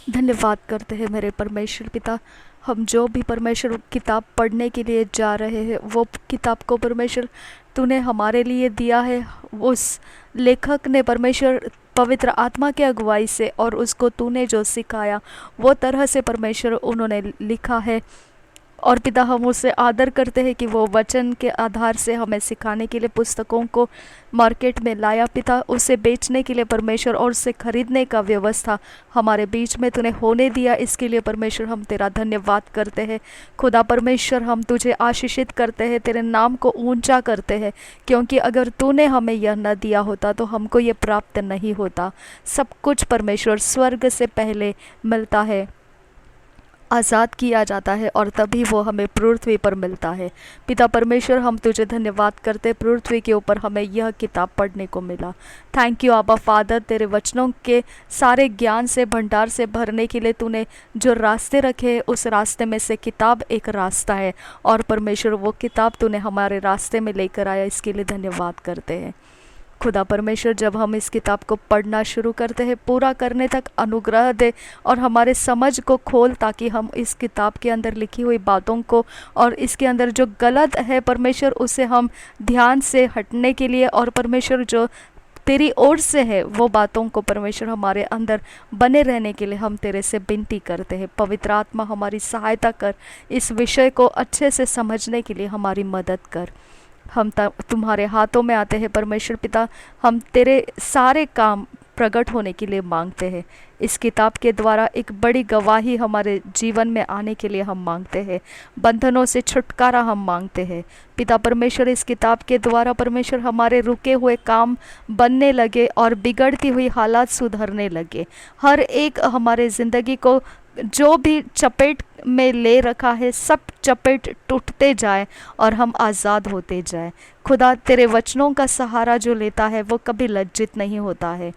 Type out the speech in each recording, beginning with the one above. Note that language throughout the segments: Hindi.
धन्यवाद करते हैं मेरे परमेश्वर पिता। हम जो भी परमेश्वर किताब पढ़ने के लिए जा रहे हैं, वो किताब को परमेश्वर तूने हमारे लिए दिया है। उस लेखक ने परमेश्वर पवित्र आत्मा के अगुवाई से और उसको तूने जो सिखाया वो तरह से परमेश्वर उन्होंने लिखा है। और पिता, हम उससे आदर करते हैं कि वो वचन के आधार से हमें सिखाने के लिए पुस्तकों को मार्केट में लाया पिता, उसे बेचने के लिए परमेश्वर और उसे खरीदने का व्यवस्था हमारे बीच में तूने होने दिया। इसके लिए परमेश्वर हम तेरा धन्यवाद करते हैं। खुदा परमेश्वर, हम तुझे आशीषित करते हैं, तेरे नाम को ऊंचा करते हैं, क्योंकि अगर तूने हमें यह न दिया होता तो हमको ये प्राप्त नहीं होता। सब कुछ परमेश्वर स्वर्ग से पहले मिलता है, आज़ाद किया जाता है और तभी वो हमें पृथ्वी पर मिलता है। पिता परमेश्वर, हम तुझे धन्यवाद करते, पृथ्वी के ऊपर हमें यह किताब पढ़ने को मिला। थैंक यू आबा फादर, तेरे वचनों के सारे ज्ञान से भंडार से भरने के लिए तूने जो रास्ते रखे, उस रास्ते में से किताब एक रास्ता है। और परमेश्वर, वो किताब तूने हमारे रास्ते में लेकर आया, इसके लिए धन्यवाद करते हैं। खुदा परमेश्वर, जब हम इस किताब को पढ़ना शुरू करते हैं, पूरा करने तक अनुग्रह दे और हमारे समझ को खोल, ताकि हम इस किताब के अंदर लिखी हुई बातों को और इसके अंदर जो गलत है परमेश्वर, उसे हम ध्यान से हटने के लिए, और परमेश्वर जो तेरी ओर से है वो बातों को परमेश्वर हमारे अंदर बने रहने के लिए हम तेरे से विनती करते हैं। पवित्र आत्मा, हमारी सहायता कर, इस विषय को अच्छे से समझने के लिए हमारी मदद कर। हम तुम्हारे हाथों में आते हैं परमेश्वर पिता। हम तेरे सारे काम प्रकट होने के लिए मांगते हैं। इस किताब के द्वारा एक बड़ी गवाही हमारे जीवन में आने के लिए हम मांगते हैं। बंधनों से छुटकारा हम मांगते हैं पिता परमेश्वर। इस किताब के द्वारा परमेश्वर हमारे रुके हुए काम बनने लगे और बिगड़ती हुई हालात सुधरने लगे। हर एक हमारे ज़िंदगी को जो भी चपेट में ले रखा है, सब चपेट टूटते जाए और हम आज़ाद होते जाए। खुदा, तेरे वचनों का सहारा जो लेता है वो कभी लज्जित नहीं होता है।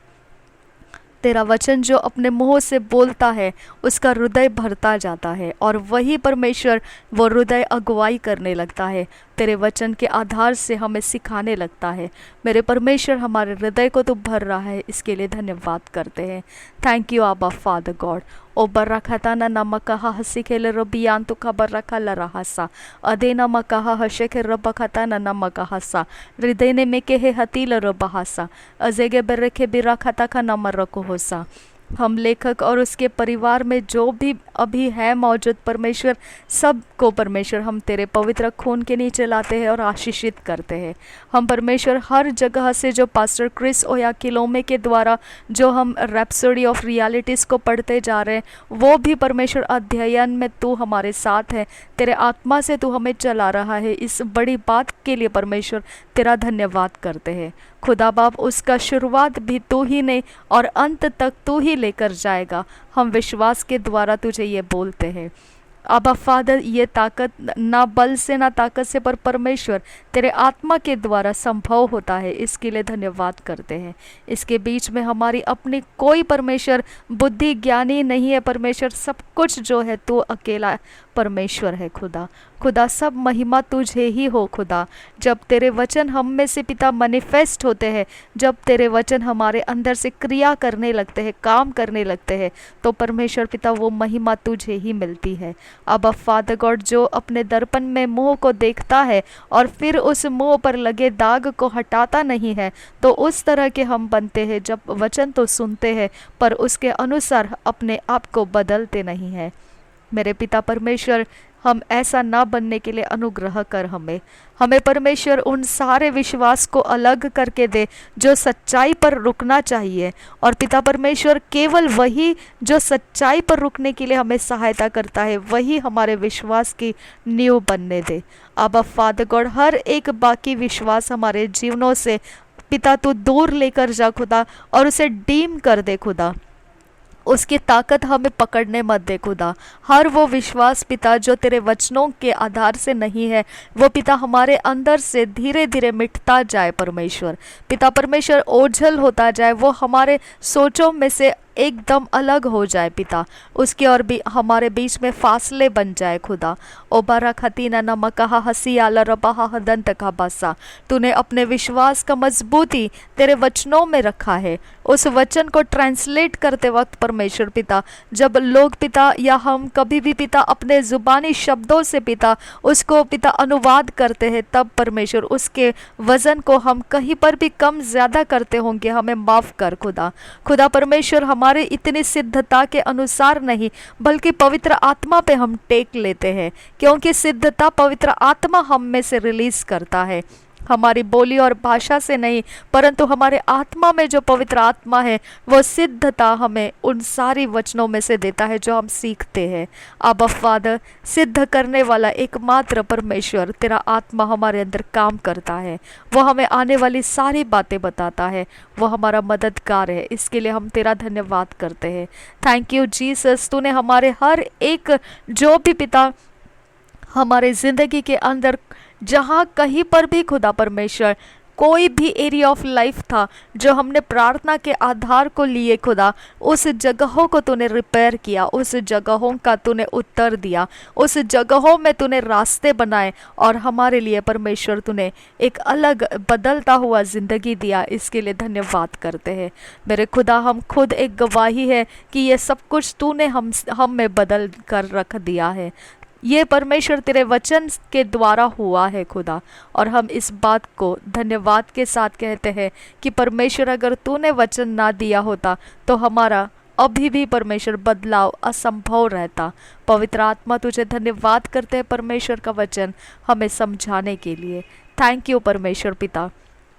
तेरा वचन जो अपने मुंह से बोलता है उसका हृदय भरता जाता है, और वही परमेश्वर वो हृदय अगुवाई करने लगता है, तेरे वचन के आधार से हमें सिखाने लगता है। मेरे परमेश्वर, हमारे हृदय को तो भर रहा है, इसके लिए धन्यवाद करते हैं। Thank you Abba father God. ओ बर्रा खता ना नमकहा हसी खेल रबियान तो खबर रखा ल रहा अदे नमकहा हशे के रब खता ना नमकहा सा हृदय ने में के हतील रबहासा अजेगे बर्रखे बिरा खता का नमर रखो होसा। हम लेखक और उसके परिवार में जो भी अभी है मौजूद परमेश्वर, सबको परमेश्वर हम तेरे पवित्र खून के नीचे लाते हैं और आशीषित करते हैं। हम परमेश्वर हर जगह से जो पास्टर क्रिस ओया किलोमे के द्वारा जो हम रैप्सोडी ऑफ रियलिटीज़ को पढ़ते जा रहे हैं, वो भी परमेश्वर अध्ययन में तू हमारे साथ है, तेरे आत्मा से तू हमें चला रहा है। इस बड़ी बात के लिए परमेश्वर तेरा धन्यवाद करते हैं। खुदा बाप, उसका शुरुआत भी तू ही ने और अंत तक तू ही लेकर जाएगा। हम विश्वास के द्वारा तुझे ये बोलते हैं। अबा फादर, ये ताकत ना बल से ना ताकत से, पर परमेश्वर तेरे आत्मा के द्वारा संभव होता है, इसके लिए धन्यवाद करते हैं। इसके बीच में हमारी अपनी कोई परमेश्वर बुद्धि ज्ञानी नहीं है परमेश्वर, सब कुछ जो है तू अकेला परमेश्वर है। खुदा खुदा, सब महिमा तुझे ही हो खुदा। जब तेरे वचन हम में से पिता मैनिफेस्ट होते हैं, जब तेरे वचन हमारे अंदर से क्रिया करने लगते हैं, काम करने लगते हैं, तो परमेश्वर पिता वो महिमा तुझे ही मिलती है। अब फादर गॉड, जो अपने दर्पण में मुंह को देखता है और फिर उस मुंह पर लगे दाग को हटाता नहीं है, तो उस तरह के हम बनते हैं जब वचन तो सुनते हैं पर उसके अनुसार अपने आप को बदलते नहीं हैं। मेरे पिता परमेश्वर, हम ऐसा ना बनने के लिए अनुग्रह कर हमें परमेश्वर उन सारे विश्वास को अलग करके दे जो सच्चाई पर रुकना चाहिए, और पिता परमेश्वर केवल वही जो सच्चाई पर रुकने के लिए हमें सहायता करता है वही हमारे विश्वास की नींव बनने दे। अब फादर गॉड, हर एक बाकी विश्वास हमारे जीवनों से पिता तू दूर लेकर जा खुदा, और उसे डीम कर दे खुदा। उसकी ताकत हमें पकड़ने मत दे खुदा। हर वो विश्वास पिता जो तेरे वचनों के आधार से नहीं है, वो पिता हमारे अंदर से धीरे धीरे मिटता जाए परमेश्वर। पिता परमेश्वर ओझल होता जाए, वो हमारे सोचों में से एकदम अलग हो जाए पिता, उसके और भी हमारे बीच में फासले बन जाए खुदा। ओबारा खतीना नमकहा हसियाला रबाहा हदंत का बासा, तूने अपने विश्वास का मजबूती तेरे वचनों में रखा है। उस वचन को ट्रांसलेट करते वक्त परमेश्वर पिता, जब लोग पिता या हम कभी भी पिता अपने जुबानी शब्दों से पिता उसको पिता अनुवाद करते हैं, तब परमेश्वर उसके वजन को हम कहीं पर भी कम ज्यादा करते होंगे, हमें माफ कर खुदा। खुदा परमेश्वर हमारे इतनी सिद्धता के अनुसार नहीं, बल्कि पवित्र आत्मा पे हम टेक लेते हैं, क्योंकि सिद्धता पवित्र आत्मा हम में से रिलीज करता है, हमारी बोली और भाषा से नहीं, परंतु हमारे आत्मा में जो पवित्र आत्मा है वो सिद्धता हमें उन सारी वचनों में से देता है जो हम सीखते हैं। आबा फादर, सिद्ध करने वाला एकमात्र परमेश्वर तेरा आत्मा हमारे अंदर काम करता है, वो हमें आने वाली सारी बातें बताता है, वो हमारा मददगार है। इसके लिए हम तेरा धन्यवाद करते हैं। थैंक यू जीसस, तूने हमारे हर एक जो भी पिता हमारे ज़िंदगी के अंदर जहाँ कहीं पर भी खुदा परमेश्वर कोई भी एरिया ऑफ लाइफ था जो हमने प्रार्थना के आधार को लिए खुदा, उस जगहों को तूने रिपेयर किया, उस जगहों का तूने उत्तर दिया, उस जगहों में तूने रास्ते बनाए और हमारे लिए परमेश्वर तूने एक अलग बदलता हुआ ज़िंदगी दिया। इसके लिए धन्यवाद करते हैं मेरे खुदा। हम खुद एक गवाही है कि ये सब कुछ तूने हम में बदल कर रख दिया है, ये परमेश्वर तेरे वचन के द्वारा हुआ है खुदा। और हम इस बात को धन्यवाद के साथ कहते हैं कि परमेश्वर अगर तूने वचन ना दिया होता तो हमारा अभी भी परमेश्वर बदलाव असंभव रहता। पवित्र आत्मा तुझे धन्यवाद करते हैं परमेश्वर का वचन हमें समझाने के लिए। थैंक यू परमेश्वर पिता।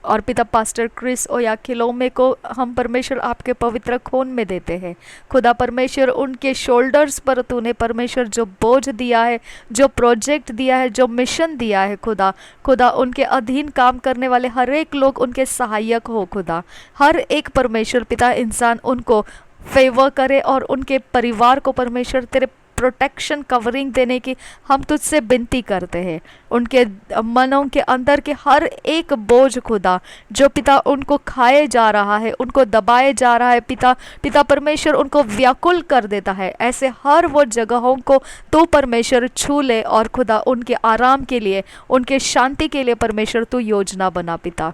और पिता पास्टर क्रिस ओयाखिलोमे को हम परमेश्वर आपके पवित्र खून में देते हैं खुदा परमेश्वर। उनके शोल्डर्स पर तूने परमेश्वर जो बोझ दिया है, जो प्रोजेक्ट दिया है, जो मिशन दिया है खुदा, खुदा उनके अधीन काम करने वाले हर एक लोग उनके सहायक हो खुदा। हर एक परमेश्वर पिता इंसान उनको फेवर करे और उनके परिवार को परमेश्वर तेरे प्रोटेक्शन कवरिंग देने की हम तुझसे विनती करते हैं। उनके मनों के अंदर के हर एक बोझ खुदा जो पिता उनको खाए जा रहा है, उनको दबाए जा रहा है पिता परमेश्वर उनको व्याकुल कर देता है, ऐसे हर वो जगहों को तू परमेश्वर छू ले और खुदा उनके आराम के लिए, उनके शांति के लिए परमेश्वर तू योजना बना पिता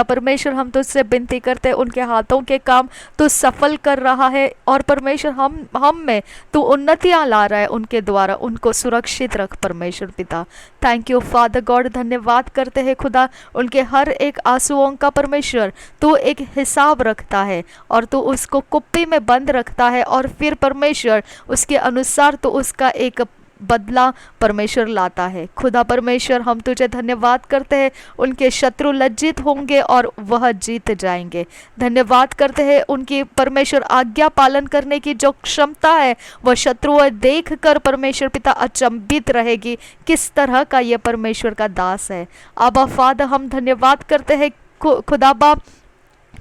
परमेश्वर। हम तुझसे विनती करते हैं उनके हाथों के काम तू सफल कर रहा है और परमेश्वर हम में तू उन्नतियां ला रहा है, उनके द्वारा उनको सुरक्षित रख परमेश्वर पिता। थैंक यू फादर गॉड, धन्यवाद करते हैं खुदा उनके हर एक आंसुओं का परमेश्वर तू एक हिसाब रखता है और तू उसको कुप्पी में बंद रखता है और फिर परमेश्वर उसके अनुसार तो उसका एक बदला परमेश्वर लाता है खुदा परमेश्वर। हम तुझे धन्यवाद करते हैं उनके शत्रु लज्जित होंगे और वह जीत जाएंगे। धन्यवाद करते हैं उनकी परमेश्वर आज्ञा पालन करने की जो क्षमता है वह शत्रुओं देख कर परमेश्वर पिता अचंभित रहेगी किस तरह का ये परमेश्वर का दास है। आबा फादर, हम धन्यवाद करते हैं खुदा बाप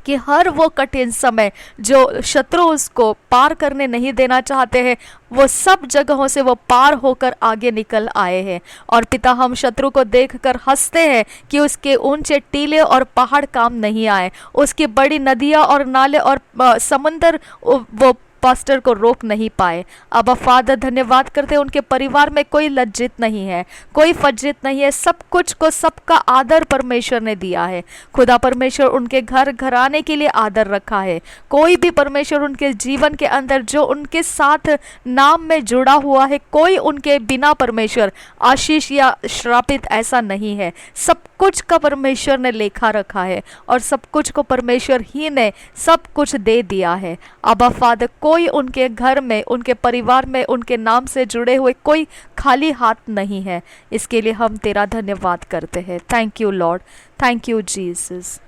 कि हर वो कठिन समय जो शत्रु उसको पार करने नहीं देना चाहते हैं, वो सब जगहों से वो पार होकर आगे निकल आए हैं। और पिता, हम शत्रु को देखकर हंसते हैं कि उसके ऊंचे टीले और पहाड़ काम नहीं आए, उसकी बड़ी नदियाँ और नाले और समंदर वो पास्टर को रोक नहीं पाए। अब फादर, धन्यवाद करते हैं उनके परिवार में कोई लज्जित नहीं है, कोई फज्जित नहीं है, सब कुछ को सबका आदर परमेश्वर ने दिया है खुदा परमेश्वर। उनके घर घराने के लिए आदर रखा है। कोई भी परमेश्वर उनके जीवन के अंदर जो उनके साथ नाम में जुड़ा हुआ है, कोई उनके बिना परमेश्वर आशीष या श्रापित ऐसा नहीं है। सब कुछ का परमेश्वर ने लेखा रखा है और सब कुछ को परमेश्वर ही ने सब कुछ दे दिया है। अबा फादर, कोई उनके घर में, उनके परिवार में, उनके नाम से जुड़े हुए कोई खाली हाथ नहीं है। इसके लिए हम तेरा धन्यवाद करते हैं। Thank you Lord, thank you Jesus.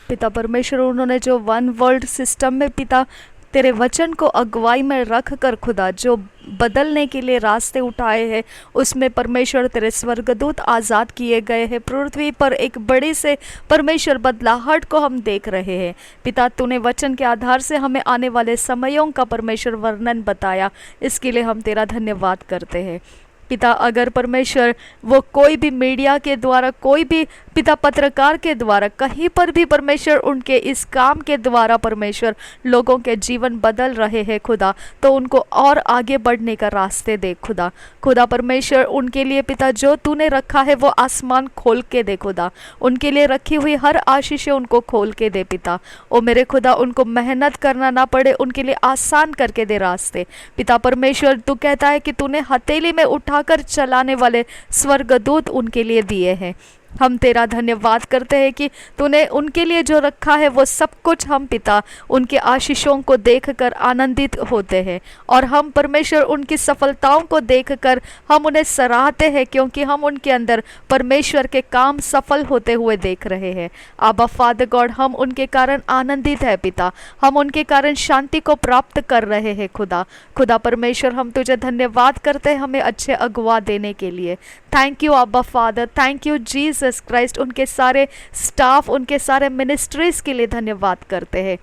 पिता परमेश्वर, उन्होंने जो वन वर्ल्ड सिस्टम में पिता तेरे वचन को अगुवाई में रख कर खुदा जो बदलने के लिए रास्ते उठाए हैं, उसमें परमेश्वर तेरे स्वर्गदूत आज़ाद किए गए हैं। पृथ्वी पर एक बड़े से परमेश्वर बदलाहट को हम देख रहे हैं। पिता, तूने वचन के आधार से हमें आने वाले समयों का परमेश्वर वर्णन बताया, इसके लिए हम तेरा धन्यवाद करते हैं। पिता, अगर परमेश्वर वो कोई भी मीडिया के द्वारा कोई भी पिता पत्रकार के द्वारा कहीं पर भी परमेश्वर उनके इस काम के द्वारा परमेश्वर लोगों के जीवन बदल रहे हैं खुदा, तो उनको और आगे बढ़ने का रास्ते दे खुदा। खुदा परमेश्वर उनके लिए पिता जो तूने रखा है वो आसमान खोल के दे खुदा, उनके लिए रखी हुई हर आशीषें उनको खोल के दे पिता। ओ मेरे खुदा, उनको मेहनत करना ना पड़े, उनके लिए आसान करके दे रास्ते पिता परमेश्वर। तू कहता है कि तूने हथेली में उठाकर चलाने वाले स्वर्गदूत उनके लिए दिए हैं। हम तेरा धन्यवाद करते हैं कि तूने उनके लिए जो रखा है वो सब कुछ हम पिता उनके आशीषों को देखकर आनंदित होते हैं, और हम परमेश्वर उनकी सफलताओं को देखकर हम उन्हें सराहते हैं, क्योंकि हम उनके अंदर परमेश्वर के काम सफल होते हुए देख रहे हैं। आबा फादर गॉड, हम उनके कारण आनंदित है पिता, हम उनके कारण शांति को प्राप्त कर रहे हैं खुदा। खुदा परमेश्वर, हम तुझे धन्यवाद करते हैं हमें अच्छे अगुवा देने के लिए। Thank you Abba father, thank you Jesus Christ. उनके सारे स्टाफ, उनके सारे मिनिस्ट्रीज के लिए धन्यवाद करते हैं,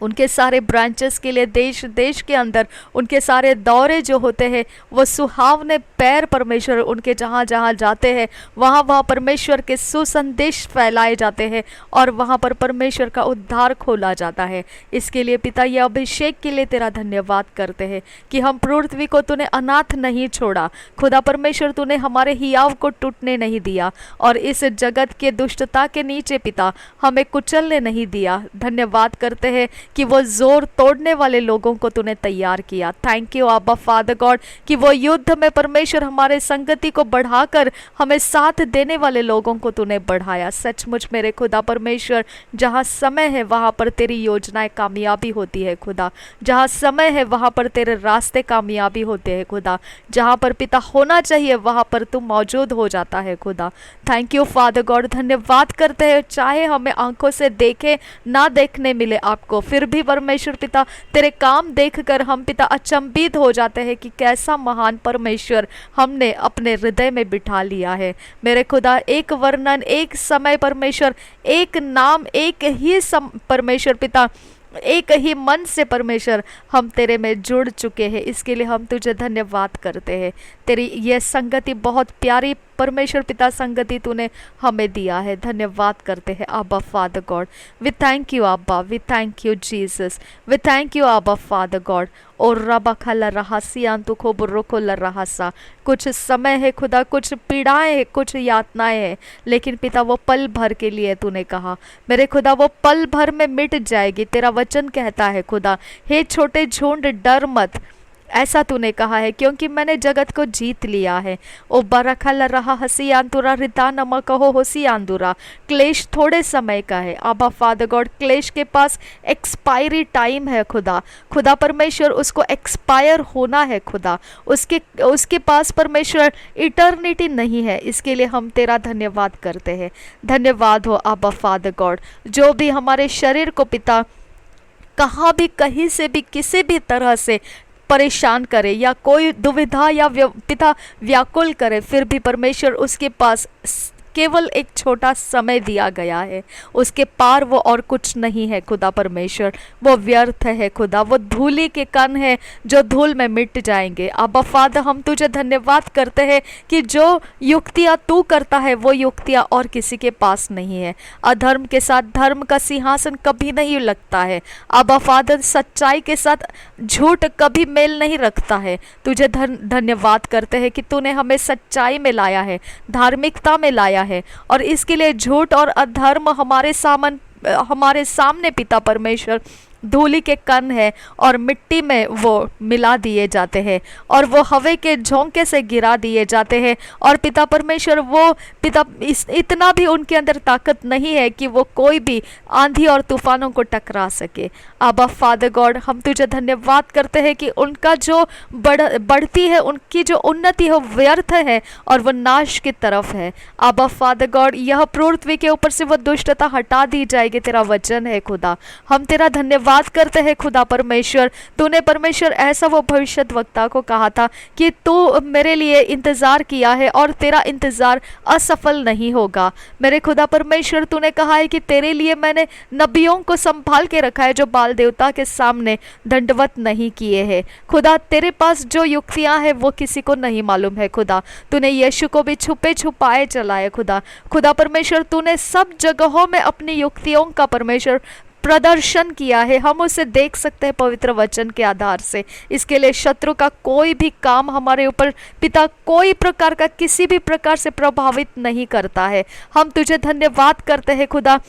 उनके सारे ब्रांचेस के लिए देश देश के अंदर उनके सारे दौरे जो होते हैं वो सुहावने पैर परमेश्वर उनके जहाँ जहाँ जाते हैं वहाँ वहाँ परमेश्वर के सुसंदेश फैलाए जाते हैं और वहाँ पर परमेश्वर का उद्धार खोला जाता है। इसके लिए पिता ये अभिषेक के लिए तेरा धन्यवाद करते हैं कि हम पृथ्वी को तूने अनाथ नहीं छोड़ा खुदा परमेश्वर, तूने हमारे हियाव को टूटने नहीं दिया और इस जगत के दुष्टता के नीचे पिता हमें कुचलने नहीं दिया। धन्यवाद करते हैं कि वो जोर तोड़ने वाले लोगों को तूने तैयार किया। Thank you Abba father God कि वो युद्ध में परमेश्वर हमारे संगति को बढ़ाकर हमें साथ देने वाले लोगों को तूने बढ़ाया। सचमुच मेरे खुदा परमेश्वर, जहाँ समय है वहाँ पर तेरी योजनाएं कामयाबी होती है खुदा, जहाँ समय है वहाँ पर तेरे रास्ते कामयाबी होते हैं खुदा, जहाँ पर पिता होना चाहिए वहाँ पर तू मौजूद हो जाता है खुदा। थैंक यू फादर गॉड, धन्यवाद करते हैं। चाहे हमें आंखों से देखे ना देखने मिले आपको, फिर भी परमेश्वर पिता तेरे काम देखकर हम पिता अचंभित हो जाते हैं कि कैसा महान परमेश्वर हमने अपने हृदय में बिठा लिया है। मेरे खुदा, एक वर्णन, एक समय परमेश्वर, एक नाम, एक ही परमेश्वर पिता, एक ही मन से परमेश्वर हम तेरे में जुड़ चुके हैं। इसके लिए हम तुझे धन्यवाद करते हैं। तेरी यह संगति बहुत प्यारी परमेश्वर पिता संगति तूने हमें दिया है। धन्यवाद करते हैं Abba father God. We thank you Abba, we thank you Jesus, we thank you Abba father God. और रबा खला रहा सियांतु खो बुर्रो को ल रहा सा। कुछ समय है खुदा, कुछ पीड़ाएं हैं, कुछ यातनाएं हैं, लेकिन पिता वो पल भर के लिए तूने कहा मेरे खुदा, वो पल भर में मिट जाएगी। तेरा वचन कहता है खुदा, हे छोटे झुंड डर मत, ऐसा तूने कहा है, क्योंकि मैंने जगत को जीत लिया है। ओ बरखल रहा हसी आंदुरा रिता नमा कहो होसी आंदुरा। क्लेश थोड़े समय का है आबा फादर गॉड, क्लेश के पास एक्सपायरी टाइम है खुदा। खुदा परमेश्वर, उसको एक्सपायर होना है खुदा, उसके पास परमेश्वर इटर्निटी नहीं है। इसके लिए हम तेरा धन्यवाद करते हैं। धन्यवाद हो आबा फादर गॉड। जो भी हमारे शरीर को पिता कहाँ भी, कहीं से भी, किसी भी तरह से परेशान करे या कोई दुविधा या पिता व्याकुल करे, फिर भी परमेश्वर उसके पास केवल एक छोटा समय दिया गया है, उसके पार वो और कुछ नहीं है खुदा परमेश्वर। वो व्यर्थ है खुदा, वो धूली के कण है जो धूल में मिट जाएंगे। आबा फादर, हम तुझे धन्यवाद करते हैं कि जो युक्तियाँ तू करता है वो युक्तियाँ और किसी के पास नहीं है। अधर्म के साथ धर्म का सिंहासन कभी नहीं लगता है आबा फादर, सच्चाई के साथ झूठ कभी मेल नहीं रखता है। तुझे धन्यवाद करते हैं कि तूने हमें सच्चाई में लाया है, धार्मिकता में लाया है, और इसके लिए झूठ और अधर्म हमारे सामने पिता परमेश्वर धूली के कण है और मिट्टी में वो मिला दिए जाते हैं और वो हवा के झोंके से गिरा दिए जाते हैं। और पिता परमेश्वर, वो पिता इतना भी उनके अंदर ताकत नहीं है कि वो कोई भी आंधी और तूफानों को टकरा सके। आबा फादर गॉड, हम तुझे धन्यवाद करते हैं कि उनका जो बढ़ती है, उनकी जो उन्नति है व्यर्थ है और वो नाश की तरफ है। आबा फादर गॉड, यह पृथ्वी के ऊपर से वो दुष्टता हटा दी जाएगी, तेरा वचन है खुदा। हम तेरा धन्यवाद धन्यवाद करते हैं खुदा परमेश्वर। तूने परमेश्वर ऐसा वो भविष्यद्वक्ता को कहा था कि तू मेरे लिए इंतज़ार किया है और तेरा इंतज़ार असफल नहीं होगा। मेरे खुदा परमेश्वर, तूने कहा है कि तेरे लिए मैंने नबियों को संभाल के रखा है जो बाल देवता के सामने दंडवत नहीं किए हैं। खुदा, तेरे पास जो युक्तियां हैं वो किसी को नहीं मालूम है। खुदा, तूने यीशु को भी छुपे छुपाए चला है। खुदा परमेश्वर, तूने सब जगहों में अपनी युक्तियों का परमेश्वर प्रदर्शन किया है। हम उसे देख सकते हैं पवित्र वचन के आधार से। इसके लिए शत्रु का कोई भी काम हमारे ऊपर पिता कोई प्रकार का किसी भी प्रकार से प्रभावित नहीं करता है। हम तुझे धन्यवाद करते हैं खुदा,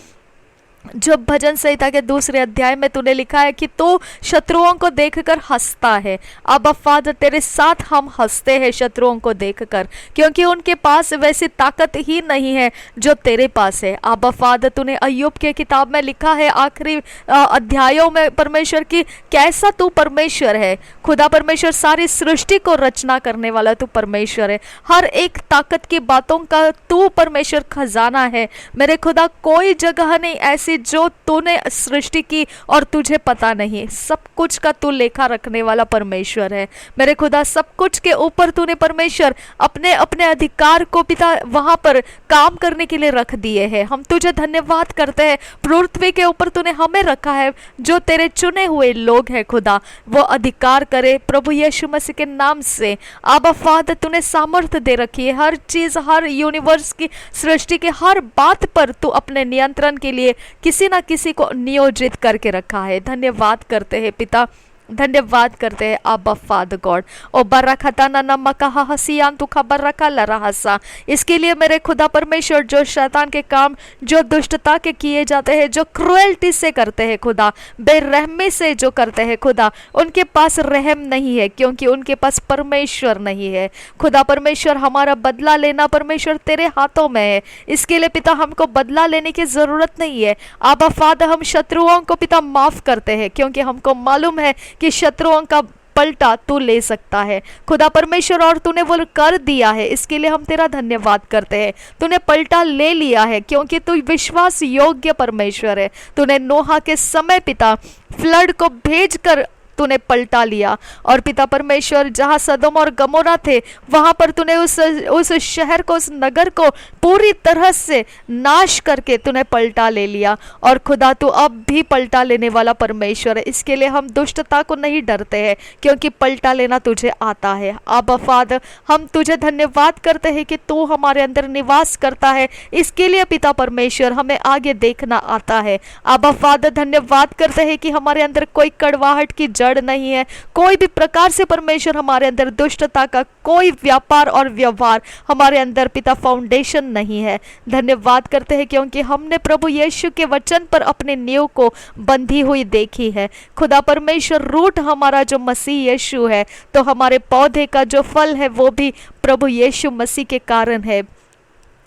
जो भजन संहिता के दूसरे अध्याय में तूने लिखा है कि तू शत्रुओं को देखकर हंसता है। अब्बा फादर, तेरे साथ हम हंसते हैं शत्रुओं को देखकर, क्योंकि उनके पास वैसी ताकत ही नहीं है जो तेरे पास है। अब्बा फादर, तूने अय्यूब के किताब में लिखा है आखिरी अध्यायों में परमेश्वर की कैसा तू परमेश्वर है। खुदा परमेश्वर, सारी सृष्टि को रचना करने वाला तू परमेश्वर है। हर एक ताकत की बातों का तू परमेश्वर खजाना है। मेरे खुदा, कोई जगह नहीं ऐसी जो तूने सृष्टि की और तुझे पता नहीं। सब कुछ का तू लेखा रखने वाला परमेश्वर है। मेरे खुदा, सब कुछ के ऊपर तूने परमेश्वर अपने अपने अधिकार को पिता वहां पर काम करने के लिए रख दिए हैं। हम तुझे धन्यवाद करते हैं, पृथ्वी के ऊपर तूने हमें रखा है जो तेरे चुने हुए लोग हैं। खुदा, वो अधिकार करे प्रभु यीशु मसीह के नाम से। आबा फादर, तूने सामर्थ्य दे रखी है। हर चीज, हर यूनिवर्स की सृष्टि के हर बात पर तू अपने नियंत्रण के लिए किसी ना किसी को नियोजित करके रखा है। धन्यवाद करते हैं पिता, धन्यवाद करते हैं आबा फादर गॉड। ओ बरखता ना नमका हसियान तू खबर रखा लरहसा। इसके लिए मेरे खुदा परमेश्वर, जो शैतान के काम, जो दुष्टता के किए जाते हैं, जो क्रुएल्टी से करते हैं खुदा, बेरहमी से जो करते हैं खुदा, उनके पास रहम नहीं है, क्योंकि उनके पास परमेश्वर नहीं है। खुदा परमेश्वर, हमारा बदला लेना परमेश्वर तेरे हाथों में है। इसके लिए पिता हमको बदला लेने की जरूरत नहीं है। आबा फादर, हम शत्रुओं को पिता माफ करते हैं, क्योंकि हमको मालूम है कि शत्रुओं का पलटा तू ले सकता है खुदा परमेश्वर, और तूने वो कर दिया है। इसके लिए हम तेरा धन्यवाद करते हैं। तूने पलटा ले लिया है, क्योंकि तू विश्वास योग्य परमेश्वर है। तूने नोहा के समय पिता फ्लड को भेजकर तूने पलटा लिया, और पिता परमेश्वर, जहाँ सदोम और गमोरा थे वहां पर तूने उस शहर को, उस नगर को पूरी तरह से नाश करके तूने पलटा ले लिया। और खुदा, तू अब भी पलटा लेने वाला परमेश्वर है। इसके लिए हम दुष्टता को नहीं डरते हैं, क्योंकि पलटा लेना तुझे आता है। आबा फादर, हम तुझे धन्यवाद करते हैं कि तू हमारे अंदर निवास करता है। इसके लिए पिता परमेश्वर, हमें आगे देखना आता है। आबा फादर, धन्यवाद करते हैं कि हमारे अंदर कोई कड़वाहट की जड़ नहीं है, कोई भी प्रकार से परमेश्वर हमारे अंदर दुष्टता का कोई व्यापार और व्यवहार हमारे अंदर पिता फाउंडेशन नहीं है। धन्यवाद करते हैं, क्योंकि हमने प्रभु यीशु के वचन पर अपने नींव को बंधी हुई देखी है। खुदा परमेश्वर, रूट हमारा जो मसीह यीशु है, तो हमारे पौधे का जो फल है वो भी प्रभु यीशु मसीह के कारण है।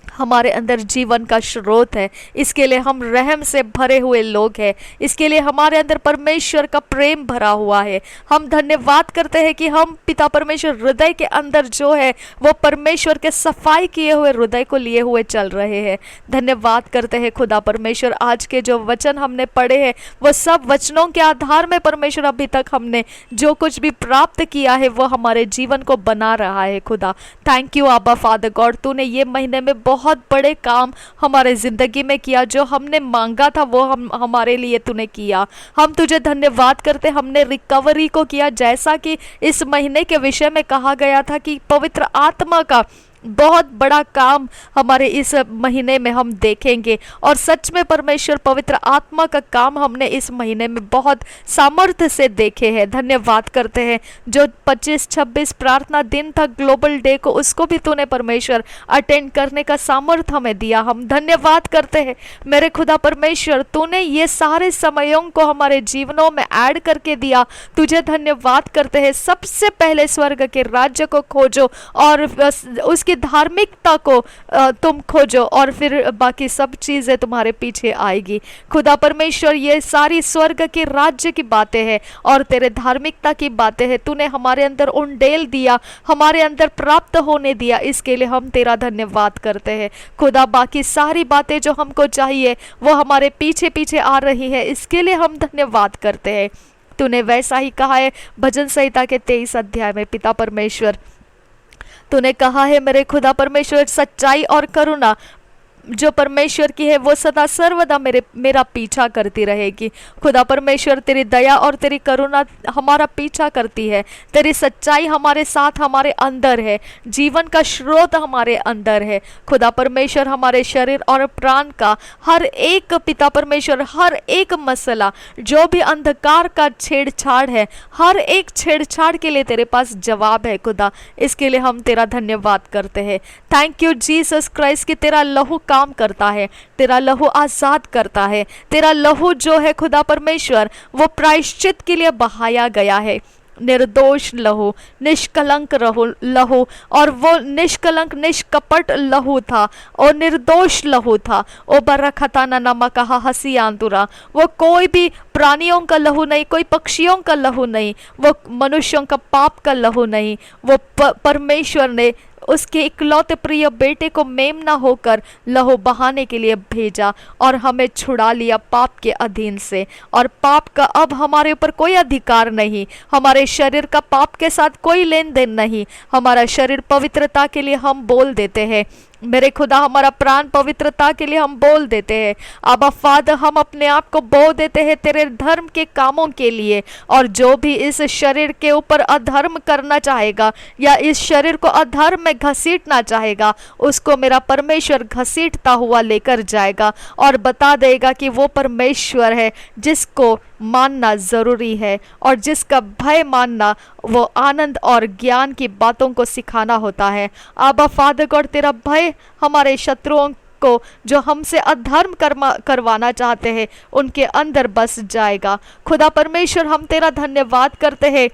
हमारे अंदर जीवन का स्रोत है। इसके लिए हम रहम से भरे हुए लोग हैं। इसके लिए हमारे अंदर परमेश्वर का प्रेम भरा हुआ है। हम धन्यवाद करते हैं कि हम पिता परमेश्वर हृदय के अंदर जो है वो परमेश्वर के सफाई किए हुए हृदय को लिए हुए चल रहे हैं। धन्यवाद करते हैं खुदा परमेश्वर, आज के जो वचन हमने पढ़े हैं वो सब वचनों के आधार में परमेश्वर अभी तक हमने जो कुछ भी प्राप्त किया है वो हमारे जीवन को बना रहा है। खुदा, thank you Abba father God, तूने ये महीने में बहुत बड़े काम हमारे जिंदगी में किया। जो हमने मांगा था वो हमारे लिए तूने किया। हम तुझे धन्यवाद करते, हमने रिकवरी को किया, जैसा कि इस महीने के विषय में कहा गया था कि पवित्र आत्मा का बहुत बड़ा काम हमारे इस महीने में हम देखेंगे। और सच में परमेश्वर, पवित्र आत्मा का काम हमने इस महीने में बहुत सामर्थ्य से देखे हैं। धन्यवाद करते हैं, जो 25-26 प्रार्थना दिन था ग्लोबल डे को, उसको भी तूने परमेश्वर अटेंड करने का सामर्थ्य हमें दिया। हम धन्यवाद करते हैं मेरे खुदा परमेश्वर, तूने ये सारे समयों को हमारे जीवनों में ऐड करके दिया। तुझे धन्यवाद करते हैं। सबसे पहले स्वर्ग के राज्य को खोजो और उसकी धार्मिकता को तुम खोजो और फिर बाकी सब चीज़ें तुम्हारे पीछे आएगी। खुदा परमेश्वर, ये सारी स्वर्ग के राज्य की बातें हैं और तेरे धार्मिकता की बातें हैं। तूने हमारे अंदर उंडेल दिया, हमारे अंदर प्राप्त होने दिया, इसके लिए हम तेरा धन्यवाद करते हैं। खुदा बाकी सारी बातें जो हमको चाहिए वो हमारे पीछे पीछे आ रही है, इसके लिए हम धन्यवाद करते हैं। तूने वैसा ही कहा है भजन संहिता के 23 अध्याय में पिता परमेश्वर, तूने कहा है मेरे खुदा परमेश्वर, सच्चाई और करुणा जो परमेश्वर की है वो सदा सर्वदा मेरा पीछा करती रहेगी। खुदा परमेश्वर, तेरी दया और तेरी करुणा हमारा पीछा करती है, तेरी सच्चाई हमारे साथ हमारे अंदर है, जीवन का स्रोत हमारे अंदर है। खुदा परमेश्वर, हमारे शरीर और प्राण का हर एक पिता परमेश्वर, हर एक मसला जो भी अंधकार का छेड़छाड़ है, हर एक छेड़छाड़ के लिए तेरे पास जवाब है। खुदा, इसके लिए हम तेरा धन्यवाद करते हैं। थैंक यू जीसस क्राइस्ट कि तेरा लहू काम करता है, तेरा लहू आजाद करता है, तेरा लहू जो है खुदा परमेश्वर वो प्रायश्चित के लिए बहाया गया है। निर्दोष लहू, निष्कलंक लहू, और वो निष्कलंक निष्कपट लहू था और निर्दोष लहू था। ओ बरखता नमा कहा हसी आंतुरा, वो कोई भी प्राणियों का लहू नहीं, कोई पक्षियों का लहू नहीं, वो मनुष्यों का पाप का लहू नहीं, वो परमेश्वर ने उसके इकलौते प्रिय बेटे को मेमना होकर लहू बहाने के लिए भेजा और हमें छुड़ा लिया पाप के अधीन से। और पाप का अब हमारे ऊपर कोई अधिकार नहीं, हमारे शरीर का पाप के साथ कोई लेन देन नहीं। हमारा शरीर पवित्रता के लिए हम बोल देते हैं मेरे खुदा, हमारा प्राण पवित्रता के लिए हम बोल देते हैं। अब्बा फादर, हम अपने आप को बो देते हैं तेरे धर्म के कामों के लिए। और जो भी इस शरीर के ऊपर अधर्म करना चाहेगा या इस शरीर को अधर्म में घसीटना चाहेगा, उसको मेरा परमेश्वर घसीटता हुआ लेकर जाएगा और बता देगा कि वो परमेश्वर है जिसको मानना जरूरी है और जिसका भय मानना वो आनंद और ज्ञान की बातों को सिखाना होता है। आबा फादर गॉड, तेरा भय हमारे शत्रुओं को जो हमसे अधर्म करवाना चाहते हैं उनके अंदर बस जाएगा। खुदा परमेश्वर, हम तेरा धन्यवाद करते हैं,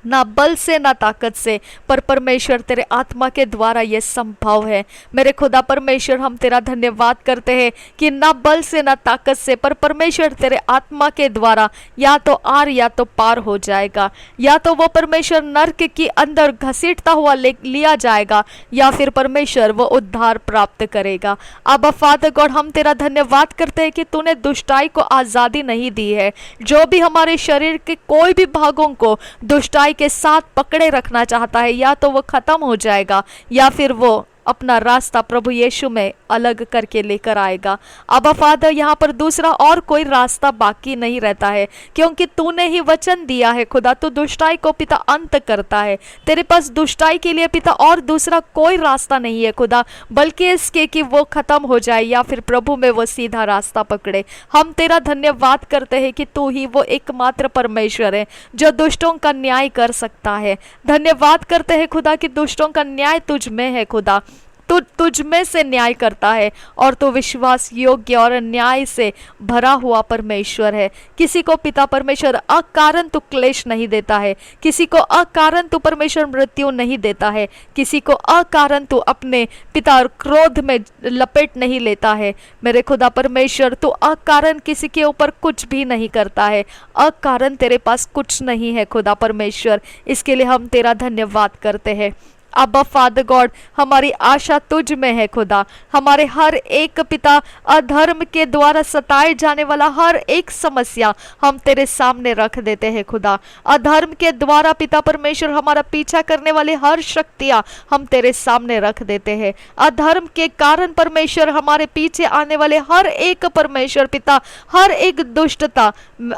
ना बल से ना ताकत से, पर परमेश्वर तेरे आत्मा के द्वारा यह संभव है। मेरे खुदा परमेश्वर, हम तेरा धन्यवाद करते हैं कि ना बल से ना ताकत से, पर परमेश्वर तेरे आत्मा के द्वारा या तो आर या तो पार हो जाएगा, या तो वो परमेश्वर नर्क के अंदर घसीटता हुआ लिया जाएगा, या फिर परमेश्वर वो उद्धार प्राप्त करेगा। अब फादर गॉड, हम तेरा धन्यवाद करते हैं कि तूने दुष्टाई को आज़ादी नहीं दी है। जो भी हमारे शरीर के कोई भी भागों को दुष्टाई के साथ पकड़े रखना चाहता है, या तो वो खत्म हो जाएगा या फिर वो अपना रास्ता प्रभु यीशु में अलग करके लेकर आएगा। अब्बा फादर, यहाँ पर दूसरा और कोई रास्ता बाकी नहीं रहता है, क्योंकि तूने ही वचन दिया है खुदा, तू दुष्टाई को पिता अंत करता है। तेरे पास दुष्टाई के लिए पिता और दूसरा कोई रास्ता नहीं है खुदा, बल्कि इसके कि वो खत्म हो जाए या फिर प्रभु में वो सीधा रास्ता पकड़े। हम तेरा धन्यवाद करते हैं कि तू ही वो एकमात्र परमेश्वर है जो दुष्टों का न्याय कर सकता है। धन्यवाद करते हैं खुदा कि दुष्टों का न्याय तुझ में है खुदा, तू तुझ में से न्याय करता है और तू विश्वास योग्य और न्याय से भरा हुआ परमेश्वर है। किसी को पिता परमेश्वर अकारण तू क्लेश नहीं देता है, किसी को अकारण तू परमेश्वर मृत्यु नहीं देता है, किसी को अकारण तू अपने पिता क्रोध में लपेट नहीं लेता है। मेरे खुदा परमेश्वर, तू अकारण किसी के ऊपर कुछ भी नहीं करता है, अकारण तेरे पास कुछ नहीं है खुदा परमेश्वर। इसके लिए हम तेरा धन्यवाद करते हैं। अब्बा फादर गॉड, हमारी आशा तुझ में है खुदा। हमारे हर एक पिता अधर्म के द्वारा सताए जाने वाला हर एक समस्या हम तेरे सामने रख देते हैं खुदा। अधर्म के द्वारा पिता परमेश्वर हमारा पीछा करने वाली हर शक्तियां हम तेरे सामने रख देते हैं। अधर्म के कारण परमेश्वर हमारे पीछे आने वाले हर एक परमेश्वर पिता हर एक दुष्टता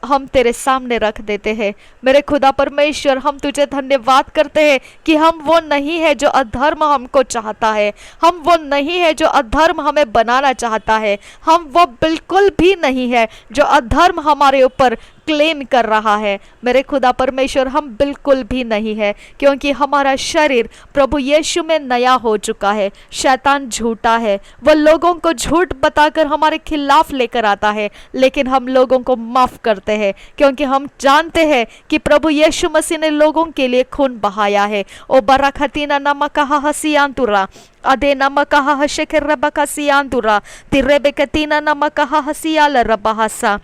हम तेरे सामने रख देते हैं। मेरे खुदा परमेश्वर, हम तुझे धन्यवाद करते हैं कि हम वो नहीं है जो अधर्म हमको चाहता है, हम वो नहीं है जो अधर्म हमें बनाना चाहता है, हम वो बिल्कुल भी नहीं है जो अधर्म हमारे ऊपर क्लेम कर रहा है। मेरे खुदा परमेश्वर हम बिल्कुल भी नहीं है, क्योंकि हमारा शरीर प्रभु यीशु में नया हो चुका है। शैतान झूठा है, वह लोगों को झूठ बताकर हमारे खिलाफ लेकर आता है, लेकिन हम लोगों को माफ करते हैं, क्योंकि हम जानते हैं कि प्रभु यीशु मसीह ने लोगों के लिए खून बहाया है। ओ बरखतीना नमकहा हसियांतुरा अदे नमकहा हशेकर रबका सियांतुरा तिरेबेकतीना नमकहा हसियाल रबहसा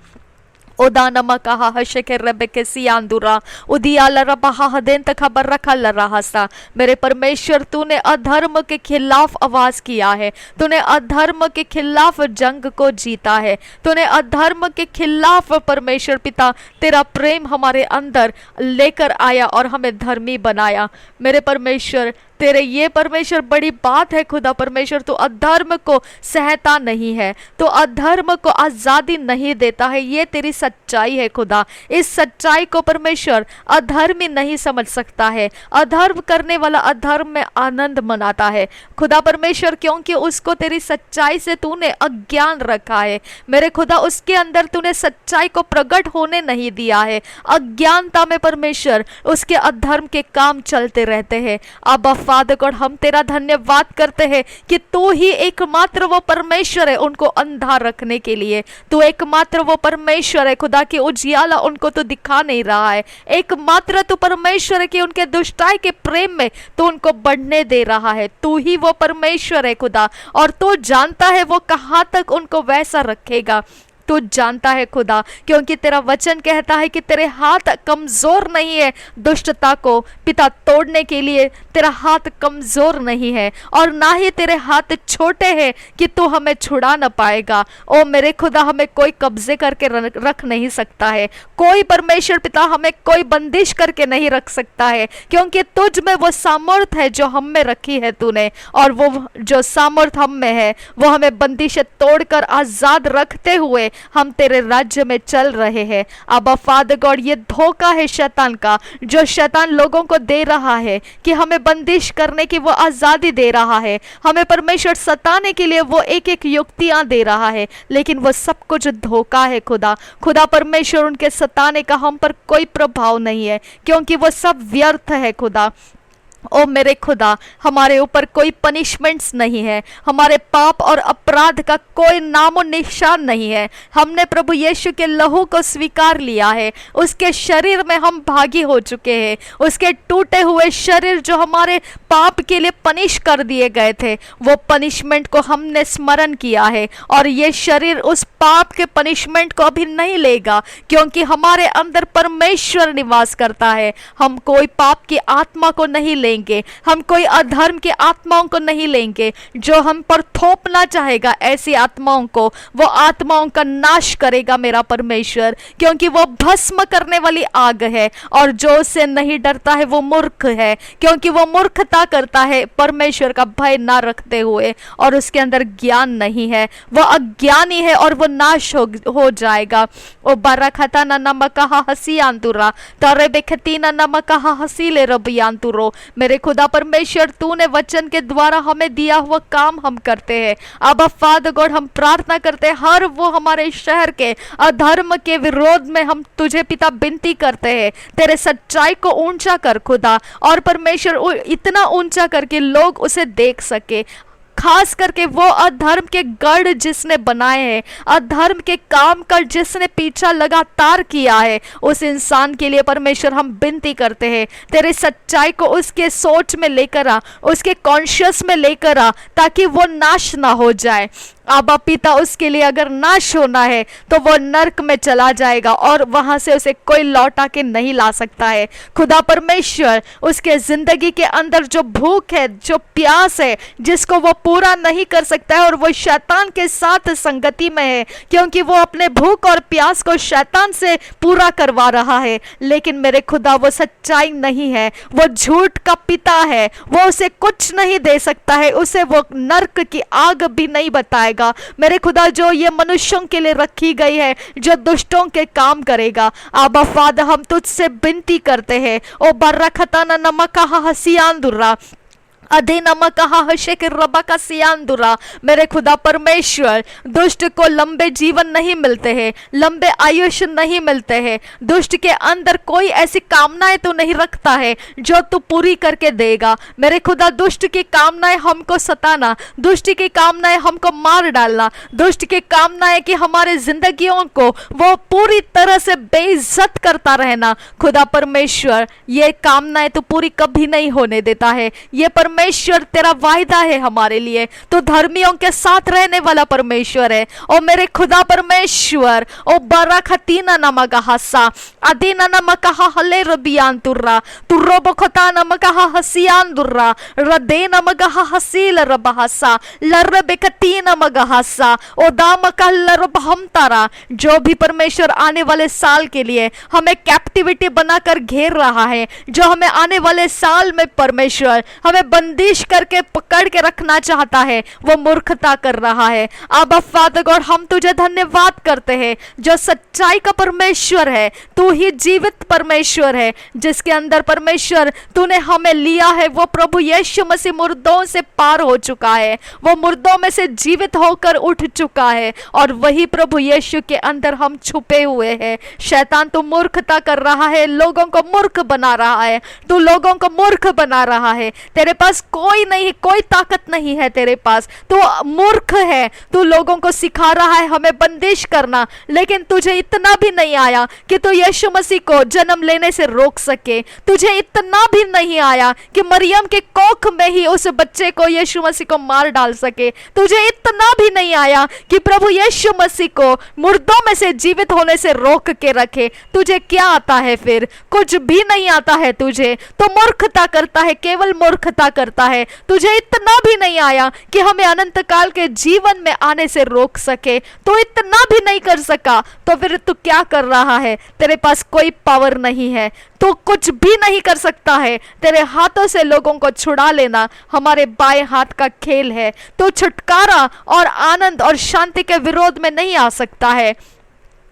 ओदा नमकहा हशेकर रबके सियांतुरा उदियाल रबहा हदेन तक खबर रखा लरहसा। मेरे परमेश्वर, तूने अधर्म के खिलाफ आवाज किया है, तूने अधर्म के खिलाफ जंग को जीता है, तूने अधर्म के खिलाफ परमेश्वर पिता तेरा प्रेम हमारे अंदर लेकर आया और हमें धर्मी बनाया। मेरे परमेश्वर, तेरे ये परमेश्वर बड़ी बात है खुदा परमेश्वर, तू अधर्म को सहता नहीं है, तो अधर्म को आजादी नहीं देता है। ये तेरी सच्चाई है खुदा। इस सच्चाई को परमेश्वर अधर्मी नहीं समझ सकता है। अधर्म करने वाला अधर्म में आनंद मनाता है खुदा परमेश्वर, क्योंकि उसको तेरी सच्चाई से तूने अज्ञान रखा है। मेरे खुदा, उसके अंदर तूने सच्चाई को प्रकट होने नहीं दिया है। अज्ञानता में परमेश्वर उसके अधर्म के काम चलते रहते हैं। अब फादर गॉड, हम तेरा धन्यवाद करते हैं कि तू ही एकमात्र वो परमेश्वर है उनको अंधा रखने के लिए। तू एकमात्र वो परमेश्वर है खुदा कि उजियाला उनको तो दिखा नहीं रहा है। एकमात्र तू परमेश्वर है कि उनके दुष्टाई के प्रेम में तू उनको बढ़ने दे रहा है। तू ही वो परमेश्वर है खुदा, और तू जानता है वो कहाँ तक उनको वैसा रखेगा। तू जानता है खुदा, क्योंकि तेरा वचन कहता है कि तेरे हाथ कमजोर नहीं है दुष्टता को पिता तोड़ने के लिए। तेरा हाथ कमजोर नहीं है और ना ही तेरे हाथ छोटे हैं कि तू हमें छुड़ा न पाएगा। ओ मेरे खुदा, हमें कोई कब्जे करके रख नहीं सकता है। कोई परमेश्वर पिता हमें कोई बंदिश करके नहीं रख सकता है, क्योंकि तुझ में वो सामर्थ है जो हम में रखी है तूने, और वो जो सामर्थ हम में है वो हमें बंदिशें तोड़कर आजाद रखते हुए हम तेरे राज्य में चल रहे हैं। अब फादर गॉड, ये धोखा है शैतान का, जो शैतान लोगों को दे रहा है कि हमें बंदिश करने की वो आजादी दे रहा है, हमें परमेश्वर सताने के लिए वो एक एक युक्तियां दे रहा है, लेकिन वो सब कुछ धोखा है खुदा। खुदा परमेश्वर, उनके सताने का हम पर कोई प्रभाव नहीं है, क्योंकि वो सब व्यर्थ है खुदा। ओ मेरे खुदा, हमारे ऊपर कोई पनिशमेंट्स नहीं है, हमारे पाप और अपराध का कोई नामो निशान नहीं है। हमने प्रभु यीशु के लहू को स्वीकार लिया है, उसके शरीर में हम भागी हो चुके हैं। उसके टूटे हुए शरीर जो हमारे पाप के लिए पनिश कर दिए गए थे, वो पनिशमेंट को हमने स्मरण किया है, और ये शरीर उस पाप के पनिशमेंट को अभी नहीं लेगा, क्योंकि हमारे अंदर परमेश्वर निवास करता है। हम कोई पाप की आत्मा को नहीं लेंगे, हम कोई अधर्म के आत्माओं को नहीं लेंगे। जो हम पर थोपना चाहेगा ऐसी आत्माओं को, वो आत्माओं का नाश करेगा मेरा परमेश्वर, क्योंकि वो भस्म करने वाली आग है, और जो उससे नहीं डरता है वो मूर्ख है, क्योंकि वो मूर्खता करता है परमेश्वर का भय ना रखते हुए, और उसके अंदर ज्ञान नहीं है। वो अज्ञानी है और वो नाश हो जाएगा। ओ बरखता ना नमकहा हसियांतुरा तरे बेखती ना नमकहा हसीले रबियांतुरो। मेरे खुदा परमेश्वर, तूने वचन के द्वारा हमें दिया हुआ काम हम करते हैं। अब फादर गॉड, हम प्रार्थना करते हैं हर वो हमारे शहर के अधर्म के विरोध में हम तुझे पिता विनती करते हैं, तेरे सच्चाई को ऊंचा कर खुदा, और परमेश्वर इतना ऊंचा करके लोग उसे देख सके। खास करके वो अधर्म के गढ़ जिसने बनाए हैं, अधर्म के काम का जिसने पीछा लगातार किया है, उस इंसान के लिए परमेश्वर हम विनती करते हैं, तेरे सच्चाई को उसके सोच में लेकर आ, उसके कॉन्शियस में लेकर आ, ताकि वो नाश ना हो जाए। आबा पिता, उसके लिए अगर नाश होना है तो वो नर्क में चला जाएगा, और वहां से उसे कोई लौटा के नहीं ला सकता है। खुदा परमेश्वर, उसके जिंदगी के अंदर जो भूख है, जो प्यास है, जिसको वो पूरा नहीं कर सकता है, और वो शैतान के साथ संगति में है, क्योंकि वो अपने भूख और प्यास को शैतान से पूरा करवा रहा है। लेकिन मेरे खुदा, वो सच्चाई नहीं है, वो झूठ का पिता है, वो उसे कुछ नहीं दे सकता है, उसे वो नर्क की आग भी नहीं बताएगा। मेरे खुदा, जो ये मनुष्यों के लिए रखी गई है, जो दुष्टों के काम करेगा, आबा फादर, हम तुझसे विनती करते हैं, ओ बर्रखता ना नमकहा हसियांदुरा अधीनमा कहा हशे के रबा का सियांदुरा। मेरे खुदा परमेश्वर, दुष्ट को लंबे जीवन नहीं मिलते हैं, लंबे आयुष्य नहीं मिलते हैं। दुष्ट के अंदर कोई ऐसी कामनाएं तो नहीं रखता है जो तू पूरी करके देगा। मेरे खुदा, दुष्ट की कामनाएं हमको सताना, दुष्ट की कामनाएं हमको मार डालना, दुष्ट की कामनाएं कि हमारे जिंदगियों को वो पूरी तरह से बेइज्जत करता रहना, खुदा परमेश्वर ये कामनाएं तो पूरी कभी नहीं होने देता है। ये परमेश्वर तेरा वायदा है हमारे लिए, तो धर्मियों के साथ रहने वाला परमेश्वर है। ओ मेरे खुदा परमेश्वर, ओ बराखतीना नमक हसा अदीना नमक हले रबियान तुर्रा तुर्रो बखता नमक हसियान दुर्रा रदे नमक हसील रबहसा लर बेकती नमक हसा ओ दाम कल्लर बहम तारा। जो भी परमेश्वर आने वाले साल के लिए हमें कैप्टिविटी बनाकर घेर रहा है, जो हमें आने वाले साल में परमेश्वर हमें बंदिश करके पकड़ के रखना चाहता है, वो मूर्खता कर रहा है। अब फादर गॉड, हम तुझे धन्यवाद करते हैं जो सच्चाई का परमेश्वर है। तू ही जीवित परमेश्वर है, जिसके अंदर परमेश्वर तूने हमें लिया है। वो प्रभु यीशु मसीह मुर्दों से पार हो चुका है, वो मुर्दों में से जीवित होकर उठ चुका है, और वही प्रभु यीशु के अंदर हम छुपे हुए हैं। शैतान तू मूर्खता कर रहा है, लोगों को मूर्ख बना रहा है, तू लोगों को मूर्ख बना रहा है। तेरे पास कोई नहीं, कोई ताकत नहीं है तेरे पास, तू मूर्ख है। तू लोगों को सिखा रहा है हमें बंदिश करना, लेकिन तुझे इतना भी नहीं आया कि तू यीशु मसीह को जन्म लेने से रोक सके। तुझे इतना भी नहीं आया कि मरियम के कोख में ही उस बच्चे को यीशु मसीह को मार डाल सके। तुझे इतना भी नहीं आया कि प्रभु यीशु मसीह को मुर्दों में से जीवित होने से रोक के रखे। तुझे क्या आता है फिर? कुछ भी नहीं आता है तुझे, तो मूर्खता करता है, केवल मूर्खता करता है। तुझे इतना भी नहीं आया कि हमें अनंत काल के जीवन में आने से रोक सके, तो इतना भी नहीं कर सका, तो फिर तू क्या कर रहा है? तेरे पास कोई पावर नहीं है, तू कुछ भी नहीं कर सकता है। तेरे हाथों से लोगों को छुड़ा लेना हमारे बाएं हाथ का खेल है। तो छुटकारा और आनंद और शांति के विरोध में नहीं आ सकता है।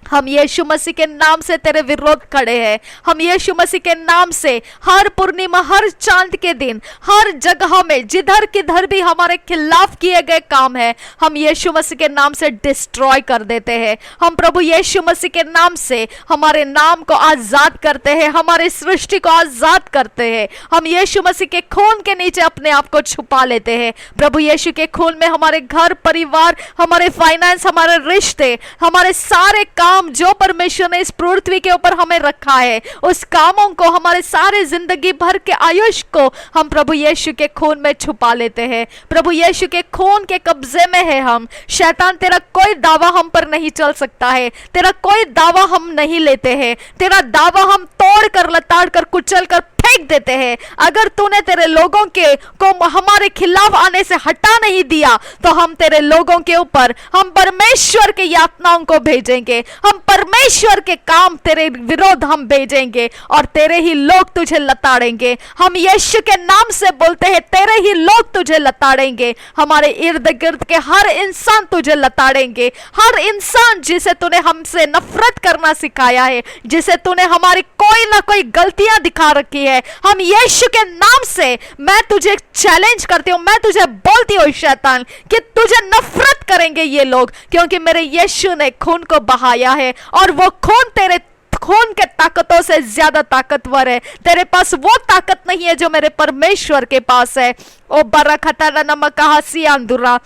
हम यीशु मसीह के नाम से तेरे विरोध खड़े हैं। हम यीशु मसीह के नाम से हर पूर्णिमा, हर चांद के दिन, हर जगह में जिधर किधर भी हमारे खिलाफ किए गए काम है, हम यीशु मसीह के नाम से डिस्ट्रॉय कर देते हैं। हम प्रभु यीशु मसीह के नाम से हमारे नाम को आजाद करते हैं, हमारे सृष्टि को आजाद करते हैं। हम यीशु मसीह के खून के नीचे अपने आप को छुपा लेते हैं। प्रभु यीशु के खून में हमारे घर परिवार, हमारे फाइनेंस, हमारे रिश्ते, हमारे सारे काम जो परमेश्वर ने इस पृथ्वी के ऊपर हमें रखा है, उस कामों को, हमारे सारे जिंदगी भर के आयुष को हम प्रभु यीशु के खून में छुपा लेते हैं। प्रभु यीशु के खून के कब्जे में है हम। शैतान तेरा कोई दावा हम पर नहीं चल सकता है, तेरा कोई दावा हम नहीं लेते हैं। तेरा दावा हम तोड़ कर, लताड़ कर, कुचल कर फेंक देते हैं। अगर तूने तेरे लोगों के को हमारे खिलाफ आने से हटा नहीं दिया, तो हम तेरे लोगों के ऊपर, हम परमेश्वर के यातनाओं को भेजेंगे, हम परमेश्वर के काम तेरे विरोध हम भेजेंगे, और तेरे ही लोग तुझे लताड़ेंगे। हम यीशु के नाम से बोलते हैं, तेरे ही लोग तुझे लताड़ेंगे। हमारे इर्द गिर्द के हर इंसान तुझे लताड़ेंगे। हर इंसान जिसे तूने हमसे नफरत करना सिखाया है, जिसे तूने हमारी कोई ना कोई गलतियां दिखा रखी है, हम यीशु के नाम से मैं तुझे चैलेंज करती हूँ, मैं तुझे बोलती हूँ शैतान, कि तुझे नफरत करेंगे ये लोग, क्योंकि मेरे यीशु ने खून को बहाया है, और वो खून तेरे खून के ताकतों से ज्यादा ताकतवर है। तेरे पास वो ताकत नहीं है जो मेरे परमेश्वर के पास है। ओ बरखता नमक हसियांदुरा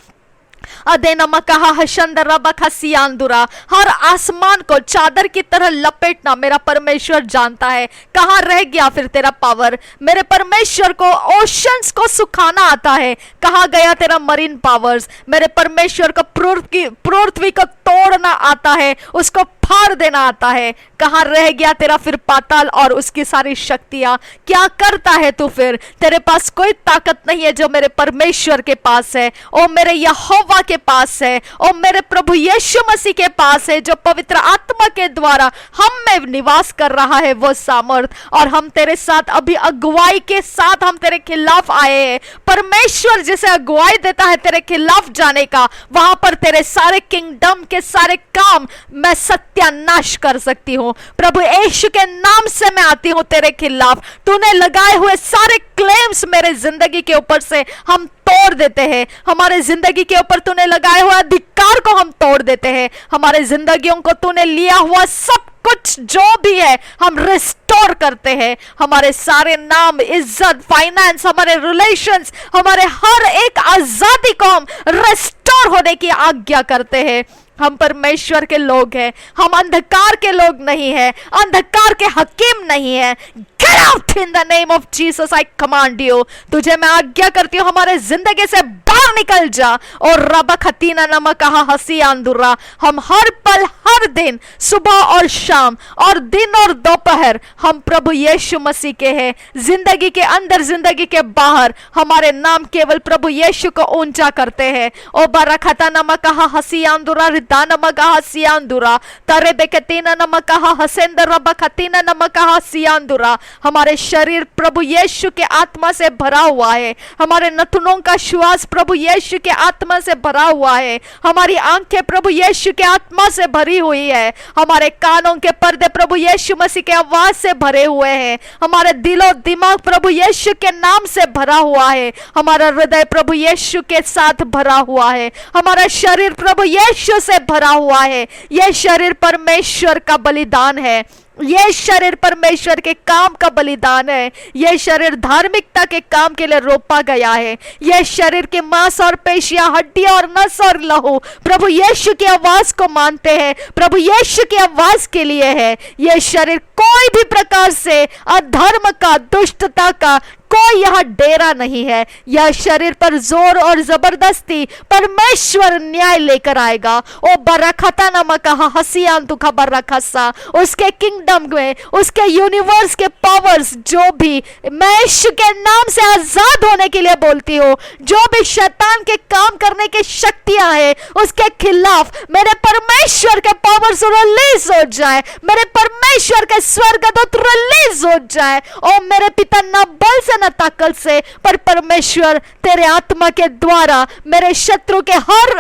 अदे नमका हशंदरा बखसियांदुरा। हर आसमान को चादर की तरह लपेटना मेरा परमेश्वर जानता है। कहाँ रह गया फिर तेरा पावर? मेरे परमेश्वर को ओशंस को सुखाना आता है, कहाँ गया तेरा मरीन पावर्स? मेरे परमेश्वर को पृथ्वी को तोड़ना आता है, उसको फाड़ देना आता है। कहाँ रह गया तेरा फिर पाताल और उसकी सारी शक्तियां? क्या करता है तू फिर? तेरे पास कोई ताकत नहीं है जो मेरे परमेश्वर के पास है, ओ मेरे यहोवा के पास है, ओ मेरे प्रभु यीशु मसीह के पास है, जो पवित्र आत्मा के द्वारा हम में निवास कर रहा है वो सामर्थ। और हम तेरे साथ अभी अगुवाई के साथ हम तेरे खिलाफ आए हैं। परमेश्वर जिसे अगुवाई देता है तेरे खिलाफ जाने का, वहां पर तेरे सारे किंगडम के सारे काम मैं सत्य सत्यानाश कर सकती हूँ। प्रभु यीशु के नाम से मैं आती हूँ तेरे खिलाफ। तूने लगाए हुए सारे क्लेम्स मेरे जिंदगी के ऊपर से हम तोड़ देते हैं। हमारे जिंदगी के ऊपर तूने लगाए हुए अधिकार को हम तोड़ देते हैं। हमारे जिंदगियों को तूने लिया हुआ सब कुछ जो भी है हम रिस्टोर करते हैं। हमारे सारे नाम, इज्जत, फाइनेंस, हमारे रिलेशंस, हमारे हर एक आजादी को हम रिस्टोर होने की आज्ञा करते हैं। हम परमेश्वर के लोग हैं, हम अंधकार के लोग नहीं हैं, अंधकार के हकीम नहीं हैं। Get out in the name of Jesus, I command you। तुझे मैं आज्ञा करती हूँ हमारे जिंदगी से बाहर निकल जा। और रब खतीना नमक कहा हसी आंदुरा, हम हर पल हर दिन, सुबह और शाम और दिन और दोपहर हम प्रभु यीशु मसीह के हैं। जिंदगी के अंदर, जिंदगी के बाहर हमारे नाम केवल प्रभु यीशु को ऊंचा करते हैं। ओ बरखता नमक कहा हसी आंदुरा, रिदा नमक कहा हसी आंदुरा, तरे देखतीना नमक कहा हसेंदर रब खतीना नमक कहा हसी आंदुरा। हमारे शरीर प्रभु यीशु के आत्मा से भरा हुआ है। हमारे नथुनों का श्वास प्रभु यीशु के आत्मा से भरा हुआ है। हमारी आंखें प्रभु यीशु के आत्मा से भरी हुई है। हमारे कानों के पर्दे प्रभु यीशु मसीह के आवाज से भरे हुए हैं। हमारे दिलो दिमाग प्रभु यीशु के नाम से भरा हुआ है। हमारा हृदय प्रभु यीशु के साथ भरा हुआ है। हमारा शरीर प्रभु यीशु से भरा हुआ है। यह शरीर परमेश्वर का बलिदान है। यह शरीर परमेश्वर के काम का बलिदान है। यह शरीर धार्मिकता के काम के लिए रोपा गया है। यह शरीर के मांस और पेशियां, हड्डियां और नस और लहू प्रभु यीशु की आवाज को मानते हैं, प्रभु यीशु की आवाज के लिए है। यह शरीर कोई भी प्रकार से अधर्म का, दुष्टता का कोई यहाँ डेरा नहीं है। यह शरीर पर जोर और जबरदस्ती परमेश्वर न्याय लेकर आएगा। ओ बरखता नमक कहा हसियान तू खबर रखा सा, उसके किंगडम में, उसके यूनिवर्स के पावर्स जो भी मैं यीशु के नाम से आजाद होने के लिए बोलती हूँ। जो भी शैतान के काम करने की शक्तियां हैं उसके खिलाफ मेरे परमेश्वर के पावर्स रिलीज हो जाए, मेरे परमेश्वर के स्वर्गदूत रिलीज हो जाए। ओ मेरे पिता, न बल से न ताकत से, पर परमेश्वर तेरे आत्मा के द्वारा मेरे शत्रु के हर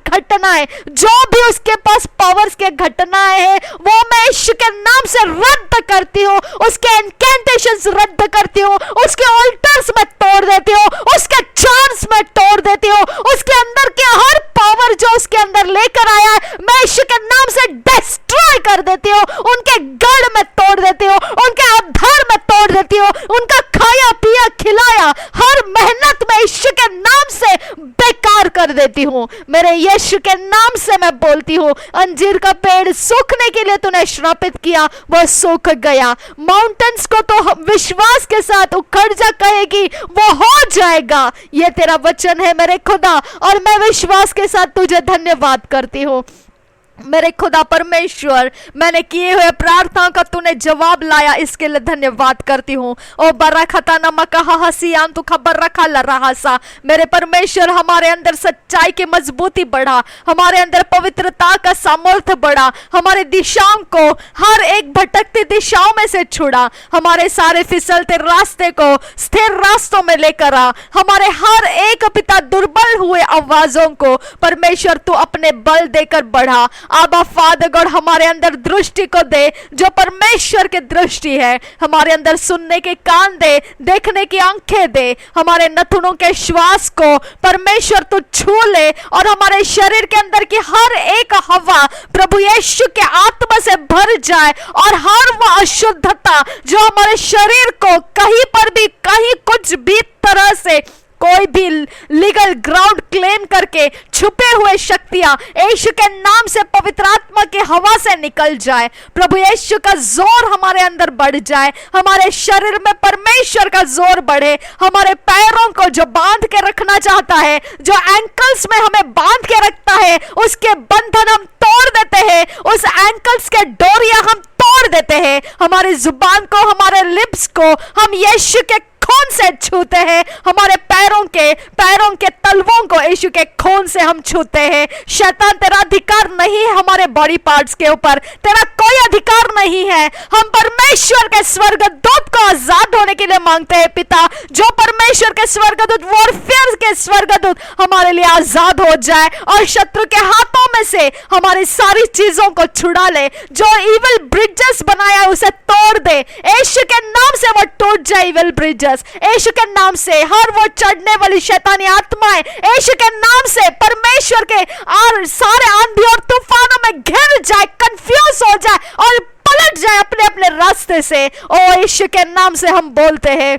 घटनाएं, जो भी उसके पास पावर्स के घटनाएं हैं, वो मैं यीशु के नाम से रद्द करती हूँ। उसके इनकैंटेशंस रद्द करती हूँ, उसके ऑल्टर्स में तोड़ देती हूँ, उसके चार्म्स में तोड़ देती हूँ। उसके अंदर के हर पावर जो उसके अंदर लेकर आया है मैं यीशु के नाम से डिस्ट्रॉय कर देती हूँ। उनके गढ़ में तोड़ देती हूँ, उनके आधार में तोड़ देती हूँ। उनका खाया पिया खिलाया हर मेहनत में यीशु के नाम से बेकार कर देती हूँ। मेरे यीशु के नाम से मैं बोलती हूँ, अंजीर का पेड़ सूखने के लिए तूने श्रापित किया, वह सूख गया। माउंटेन्स को तो विश्वास के साथ उखड़ जा कहेगी, वो हो जाएगा। ये तेरा वचन है मेरे खुदा, और मैं विश्वास के साथ तुझे धन्यवाद करती हूँ। मेरे खुदा परमेश्वर, मैंने किए हुए प्रार्थनाओं का तूने जवाब लाया, इसके लिए धन्यवाद करती हूँ। ओ बरखता नमक कहा हसियान तू खबर रखा लरहा सा। मेरे परमेश्वर, हमारे अंदर सच्चाई की मजबूती बढ़ा, हमारे अंदर पवित्रता का सामर्थ्य बढ़ा, हमारे दिशाओं को हर एक भटकती दिशाओं में से छुड़ा, हमारे सारे फिसलते रास्ते को स्थिर रास्तों में लेकर आ। हमारे हर एक पिता दुर्बल हुए आवाजों को परमेश्वर तू अपने बल देकर बढ़ा। आबा फादर गॉड, हमारे अंदर दृष्टि को दे जो परमेश्वर की दृष्टि है। हमारे अंदर सुनने के कान दे, देखने की आंखें दे। हमारे नथुनों के श्वास को परमेश्वर तू छू ले, और हमारे शरीर के अंदर की हर एक हवा प्रभु यीशु के आत्मा से भर जाए, और हर वह अशुद्धता जो हमारे शरीर को कहीं पर भी, कहीं कुछ भी तरह से कोई भी लीगल ग्राउंड क्लेम करके छुपे हुए शक्तियां यीशु के नाम से पवित्र आत्मा की हवा से निकल जाए। प्रभु यीशु का जोर हमारे अंदर बढ़ जाए, हमारे शरीर में परमेश्वर का जोर बढ़े। हमारे पैरों को जो बांध के रखना चाहता है, जो एंकल्स में हमें बांध के रखता है, उसके बंधन हम तोड़ देते हैं, उस एंकल्स के डोरियां हम तोड़ देते हैं। हमारी जुबान को, हमारे लिप्स को हम यीशु के खून खून से छूते हैं, हमारे पैरों के तलवों को यीशु के खून से हम छूते हैं। शैतान तेरा अधिकार नहीं है हमारे बॉडी पार्ट्स के ऊपर, तेरा कोई अधिकार नहीं है। हम परमेश्वर के स्वर्गदूत को आजाद होने के लिए मांगते हैं पिता, जो परमेश्वर के स्वर्गदूत, वॉरफेयर के स्वर्गदूत हमारे लिए आजाद हो जाए और शत्रु के हाथों में से हमारी सारी चीजों को छुड़ा ले। जो इविल ब्रिजेस बनाया है उसे तोड़ दे, यीशु के नाम से वो टूट जाए इविल ब्रिजेस। यीशु के नाम से हर वो चढ़ने वाली शैतानी आत्माएं यीशु के नाम से परमेश्वर के और सारे आंधी और तूफानों में घिर जाए, कंफ्यूज हो जाए और पलट जाए अपने अपने रास्ते से। ओ यीशु के नाम से हम बोलते हैं,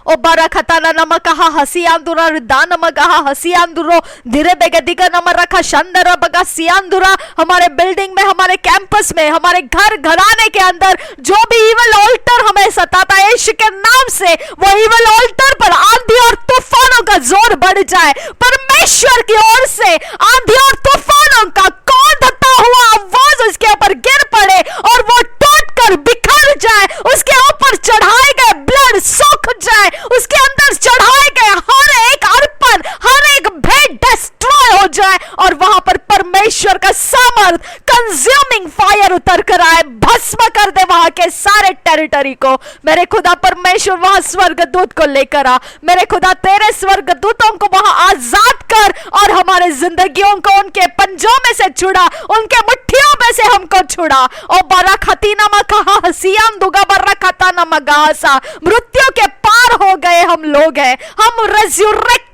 ओ बारा खताना नमक कहा हसियांदुरा दान नमक कहा हसियांदुरो धीरे बेगदिका नमक रखा शंदरा बगा सियांदुरा। हमारे बिल्डिंग में, हमारे कैंपस में, हमारे घर घराने के अंदर जो भी इविल ऑल्टर हमें सताता है, यीशु के नाम से वो इविल ऑल्टर पर आंधी और तूफानों का जोर बढ़ जाए। परमेश्वर की ओर से आंधी और तूफानों का कौंधता हुआ आवाज उसके ऊपर गिर पड़े और वो टूट कर बिखर जाए। उसके ऊपर चढ़ाए गए ब्लड सूख जाए, उसके अंदर चढ़ाए गए हर एक अर्पण, हर एक भेंट डिस्ट्रॉय हो जाए और वहां पर परमेश्वर का सामर्थ कंज्यूमिंग फायर उतर कर आए, भस्म कर दे वहां के सारे टेरिटरी को। मेरे खुदा परमेश्वर वहां स्वर्गदूत को लेकर आ, मेरे खुदा तेरे स्वर्गदूतों को वहां आजाद कर और हमारे जिंदगियों को उनके पंजों में से छुड़ा, उनके मुट्ठियों में से हमको छुड़ा। ओ बरा खतीना मखा हसियाम दुगा बरा खताना मगासा। मृत्यु के पार हो गए हम लोग हैं, हम रेज़रेक्टेड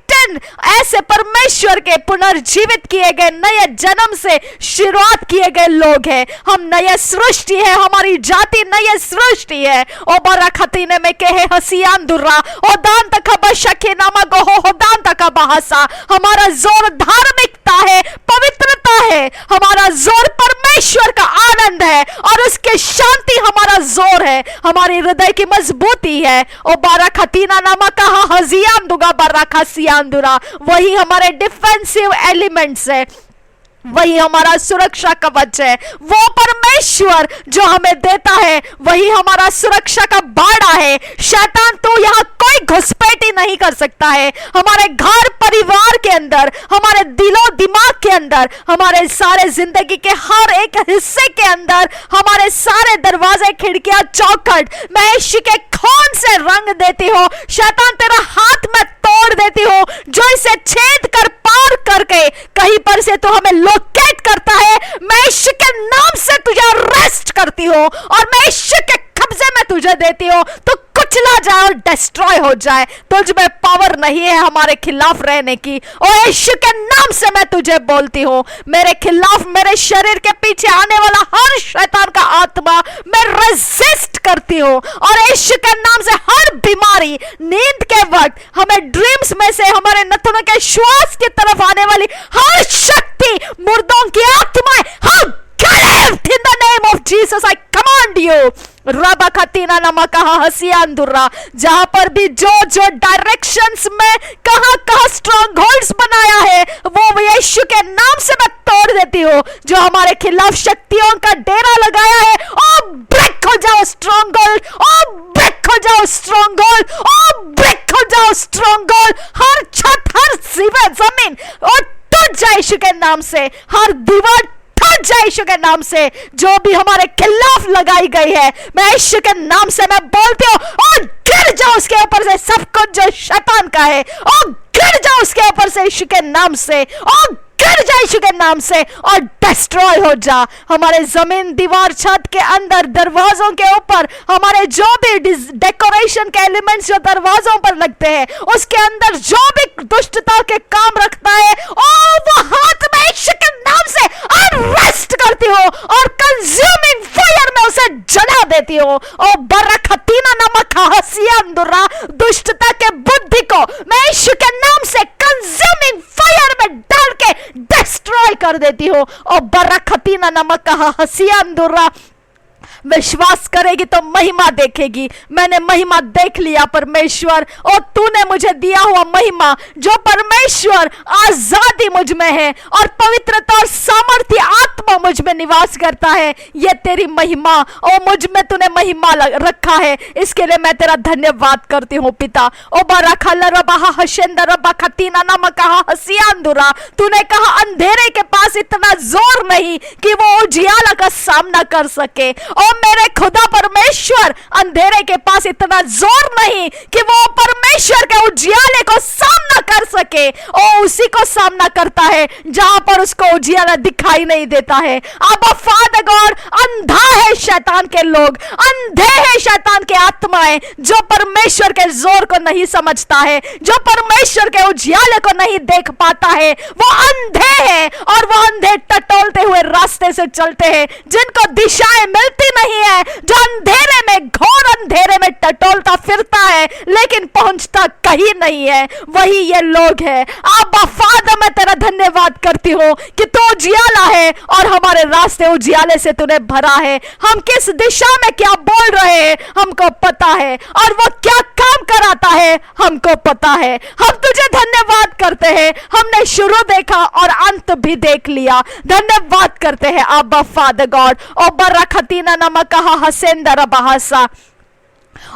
ऐसे परमेश्वर के पुनर्जीवित किए गए नए जन्म से शुरुआत किए गए लोग हैं। हम नए सृष्टि है, हमारी जाति नए सृष्टि है। ओ बरा खतीने में कहे हसियान दुर्रा ओ दान तक बशके नामा गोहो हो दान तक बहासा। हमारा जोर धार्मिकता है, पवित्रता है, हमारा जोर परमेश्वर का आनंद है और उसके शांति हमारा जोर है, हमारी हृदय की मजबूती है। ओ बारा खतीना नामा कहा हजियान दुगा बारा खसियान दुरा। वही हमारे डिफेंसिव एलिमेंट्स है, वही हमारा सुरक्षा कवच है। वो परमेश्वर जो हमें देता है वही हमारा सुरक्षा का बाड़ा है। शैतान तो यहाँ कोई घुसपैठ ही नहीं कर सकता है। हमारे घर परिवार के अंदर, हमारे दिलो दिमाग के अंदर, हमारे सारे जिंदगी के हर एक हिस्से के अंदर, हमारे सारे दरवाजे खिड़कियां चौखट मैं यीशु के खून से रंग देती हूँ। शैतान तेरा हाथ में तोड़ देती हूँ, जो इसे छेद कर पार करके कहीं पर से तो हमें लोकेट करता है। मैं यीशु के नाम से तुझे अरेस्ट करती हूँ और मैं यीशु के कब्जे में तुझे देती हूँ, तो कुचला जाए और डिस्ट्रॉय हो जाए। तुझ में पावर नहीं है हमारे खिलाफ रहने की। और यीशु के नाम से मैं तुझे बोलती हूँ, मेरे खिलाफ, मेरे शरीर के पीछे आने वाला हर शैतान का आत्मा मैं रेजिस्ट करती हूँ। और यीशु के नाम से हर बीमारी, नींद के वक्त हमें ड्रीम्स में से हमारे नथनों के श्वास की तरफ आने वाली हर शक्ति, मुर्दों की आत्माएं, हम in the name of Jesus I command you। रबा खतीना नमा कहा हसियान दुर्रा। जहां पर भी जो जो डायरेक्शंस में कहां स्ट्रॉन्ग होल्ड्स बनाया है वो यीशु के नाम से मैं तोड़ देती हूँ। जो हमारे खिलाफ शक्तियों का डेरा लगाया है, ओ ब्रेक हो जाओ स्ट्रॉन्ग होल्ड, ओ ब्रेक हो जाओ स्ट्रॉन्ग होल्ड, ओ ब्रेक हो जाओ स्ट्रॉन्ग होल्ड। हर छत, हर जमीन और टूट जाए यीशु के नाम से, हर दीवार टूट जाए यीशु के नाम से। जो भी हमारे खिलाफ लगाई गई है, मैं यीशु के नाम से मैं बोलती हूँ, और गिर जाओ उसके ऊपर से सब कुछ जो शैतान का है, और गिर जाओ उसके ऊपर से यीशु के नाम से, और गिर जा यीशु के नाम से और डिस्ट्रॉय हो जा। हमारे जमीन, दीवार, छत के अंदर, दरवाजों के ऊपर, हमारे जो भी डेकोरेशन के एलिमेंट्स जो दरवाजों पर लगते हैं, उसके अंदर जो भी दुष्टता के काम रखता है, ओ वो हाथ में यीशु के नाम से अरेस्ट करती हो और कंज्यूमिंग फायर में उसे जला देती हो। ओ बरखतीना नमक हसियान दुर्रा, दुष्टता के बुद्धि को मैं यीशु के नाम से कंज्यूमिंग फायर में डाल के डिस्ट्रॉय कर देती हो। और बरखतीना नमक हसियान दुर्रा, विश्वास करेगी तो महिमा देखेगी। मैंने महिमा देख लिया परमेश्वर, और तूने मुझे दिया हुआ महिमा जो परमेश्वर आजादी मुझ में है और पवित्रता और सामर्थ्य आत्मा मुझ में निवास करता है। ये तेरी महिमा और मुझ में तूने महिमा रखा है, इसके लिए मैं तेरा धन्यवाद करती हूँ पिता। ओ बारा खाला रबा हशेंदा रबा खतीना नामा कहा हसियांदुरा, तूने कहा अंधेरे के पास इतना जोर नहीं कि वो उजियाला का सामना कर सके। ओ मेरे खुदा परमेश्वर, अंधेरे के पास इतना जोर नहीं कि वो परमेश्वर के उजियाले को सामना कर सके। ओ उसी को सामना करता है जहां पर उसको उजियाला दिखाई नहीं देता है। अब फादर गॉड, अंधा है शैतान के लोग, अंधे है शैतान के आत्माएं जो परमेश्वर के जोर को नहीं समझता है, जो परमेश्वर के उजियाले को नहीं देख पाता है। वो अंधे हैं और वो अंधे टटोलते हुए रास्ते से चलते हैं, जिनको दिशाएं मिलती नहीं है, जो अंधेरे में, घोर अंधेरे में टटोलता फिरता है लेकिन पहुंचता कहीं नहीं है। वही ये लोग हैं। आबा फादर, मैं तेरा धन्यवाद करती हूँ कि तू उजियाला है और हमारे रास्ते उजियाले से तूने भरा है। हम किस दिशा में क्या बोल रहे हैं हमको पता है, और वो क्या काम कराता है हमको पता है। हम तुझे धन्यवाद करते हैं, हमने शुरू देखा और अंत भी देख लिया। धन्यवाद करते हैं आबा फादर गॉड। ओ बरखतीना नमकहा हसेंदर बहासा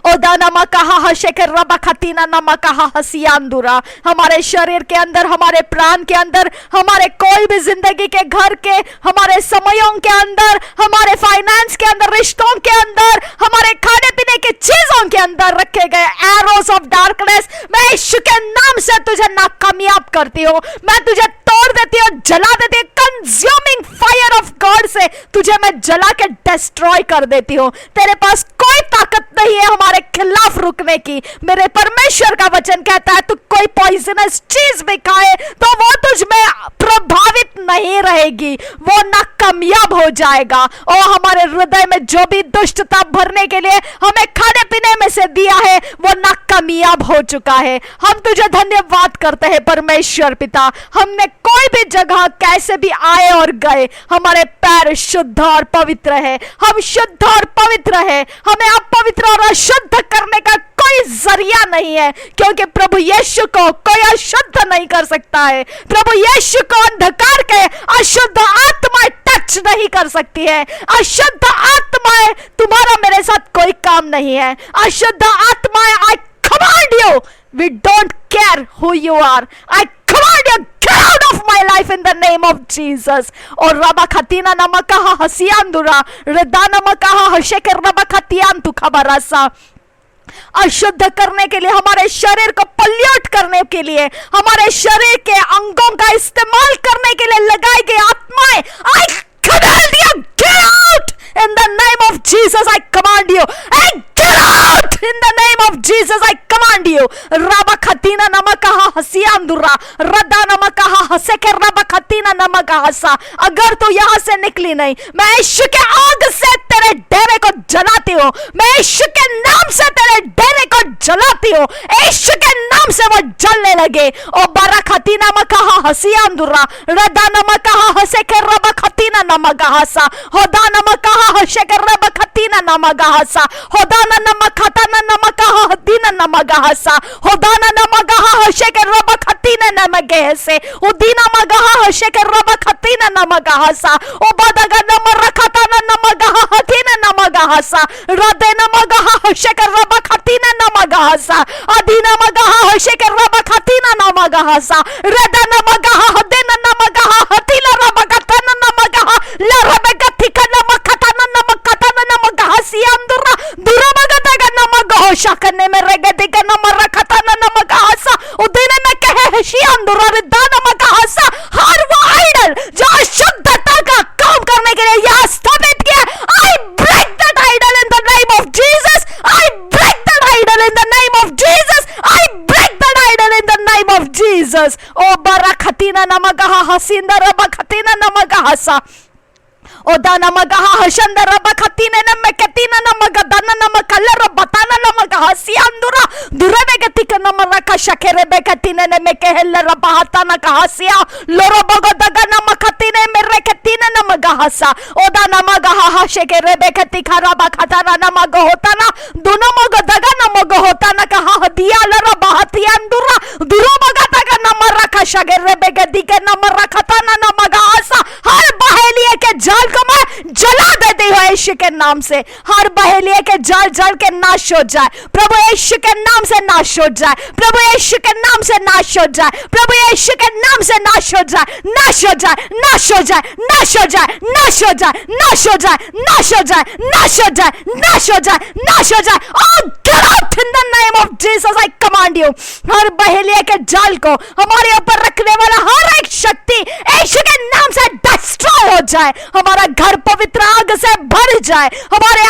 ओदानमा कहा हशेकर रबा खतीना नमा कहा हसियांदुरा। हमारे शरीर के अंदर, हमारे प्राण के अंदर, हमारे कोई भी जिंदगी के घर के, हमारे समयों के अंदर, हमारे फाइनेंस के अंदर, रिश्तों के अंदर, हमारे खाने पीने की चीजों के अंदर रखे गए एरोस ऑफ डार्कनेस, मैं यीशु के नाम से तुझे नाकामयाब करती हूँ। मैं तुझे तोड़ देती हूँ, जला देती हूँ। कंज्यूमिंग फायर ऑफ गॉड से तुझे मैं जला के डिस्ट्रॉय कर देती हूँ। तेरे पास कोई ताकत नहीं है हमारे खिलाफ रुकने की। मेरे परमेश्वर का वचन कहता है तू कोई पॉइजनस चीज भी खाए तो वो तुझ में प्रभावित नहीं रहेगी, वो नाकामयाब हो जाएगा। और हमारे हृदय में जो भी दुष्टता भरने के लिए हमें खाने पीने में से दिया है वो नाकामयाब हो चुका है। हम तुझे धन्यवाद करते हैं परमेश्वर पिता। हमने कोई भी जगह कैसे भी आए और गए, हमारे पैर शुद्ध और पवित्र है। हम शुद्ध और पवित्र है, हमें अपवित्र और अशुद्ध करने का कोई जरिया नहीं है, क्योंकि प्रभु यीशु को कोई अशुद्ध नहीं कर सकता है। प्रभु यीशु को अंधकार के अशुद्ध आत्माएं टच नहीं कर सकती है। अशुद्ध आत्माएं, तुम्हारा मेरे साथ कोई काम नहीं है। अशुद्ध आत्माएं, I command you, we don't care who you are, I command you, get out of my life in the name of Jesus. और रबा खतीना नमका हसियांदुरा रदा नमका हशेकर रबा खतियान तू खबरासा। अशुद्ध करने के लिए, हमारे शरीर को पल्यूट करने के लिए, हमारे शरीर के अंगों का इस्तेमाल करने के लिए लगाई गई आत्माएं, I command you, get out in the name of Jesus. I command you, hey, get out in the name of Jesus. I command you. रबा खतीना नमका हसियांदुरा रदा नमका हसेकर रबा खतीना नमका हसा। अगर तू यहाँ से निकली नहीं, मैं यीशु के आग से तेरे डेरे को जलाती हूँ। मैं यीशु के नाम से तेरे डेरे को जलाती हूँ। यीशु के नाम से वो जलने लगे। ओ बारा खतीना मका हसियांदुरा रदा नमका हसेकर रबा खतीना नमका हसा होदा नमका हसेकर रबा खतीना नमका हसा होदाना नमका ताना नमका हदीना नमका हसा होदाना नमका हसेकर रबा खतीना नमके हसे उदीना मगा हसेकर रबा खतीना नमका हसा ओ बदगा नमर रखताना नमका हदीना नमका हसा रदे नमका हसेकर रबा खतीना नमका हसा अदीना मगा हसेकर रबा खतीना नमका हसा रदा नमका हदेना नमका हतीला रबा खताना नमका ला रबा कथिका नमका ताना नमका ताना नमका हसियांदुरा दुरा मगा तगा नमका होशकने में रेगदे का नमर रखताना नमका हसा उदीना में कहे हसियांदुरा रदा नमका हसा हर वो आइडल जो अशुद्धता का काम करने के लिए यहाँ स्थापित किया, I break that idol in the name of Jesus. I break that idol in the name of Jesus. I break that idol in the name of Jesus. O barakhtina namagaha hasinda rabakhatina namagahasa. ओदा नमगा हशंद रबा खतीने नम कतीना नमगा दन नम कलर बताना नमगा हसियांदुरा दुरबे गतिक नम रखा शकेरे बे कतीने नम कहल रबा हताना का हसिया लोरो बगो दगा नम खतीने मेरे खतीना नमगहसा ओदा नमगहा शेके रेबे खती खराबा खताना नमग होता ना दोनों मग दगा नमग होता ना कहा दिया लरा बहतियान दुरा दुरो मगा तगा नमर रखा शगे रेबे गदी के नमर रखता ना नमगहसा। हर बहेलिए के जाल को मैं जला देती हूँ यीशु के नाम से। हर बहेलिए के जाल जल के नाश हो जाए प्रभु यीशु के नाम से, नाश हो जाए प्रभु यीशु के नाम से, नाश हो जाए प्रभु यीशु के नाम से, नाश हो जाए, नाश हो जाए, नाश हो जाए, नाश हो जाए, नाश हो जाए, नाश हो जाए, नाश हो जाए, नाश हो जाए, नाश हो जाए, नाश हो जाए। Oh God, in the name of Jesus I command you, हर बहेलिए के जाल को हमारे ऊपर रखने वाला हर एक शक्ति यीशु के नाम से डिस्ट्रॉय हो जाए। हमारा घर पवित्र आग से भर जाए, हमारे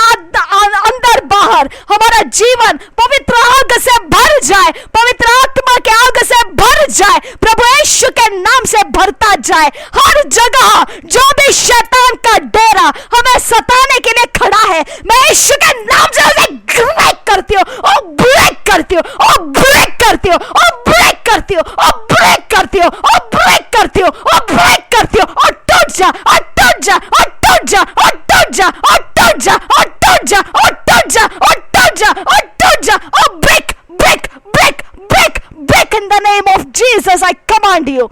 अंदर बाहर हमारा जीवन पवित्र आग से भर जाए, पवित्र आत्मा के आग से भर जाए, प्रभु यीशु के नाम से भरता जाए। हर जगह जो भी शैतान का डेरा हमें सताने के लिए खड़ा है, मैं यीशु के नाम से उसे ब्रेक करती हूँ, और ब्रेक करती हूँ, और ब्रेक करती हूँ, और ब्रेक करती हूँ, और ब्रेक करती हूँ, और ब्रेक करती हूँ, और ब्रेक करती हूँ, और टूट जा, और टूट जा, और टूट जा, और टूट जा, और टूट जा, और टूट जा, और टूट जा, और टूट जा, और टूट जा, और break break break break break in the name of Jesus I command you.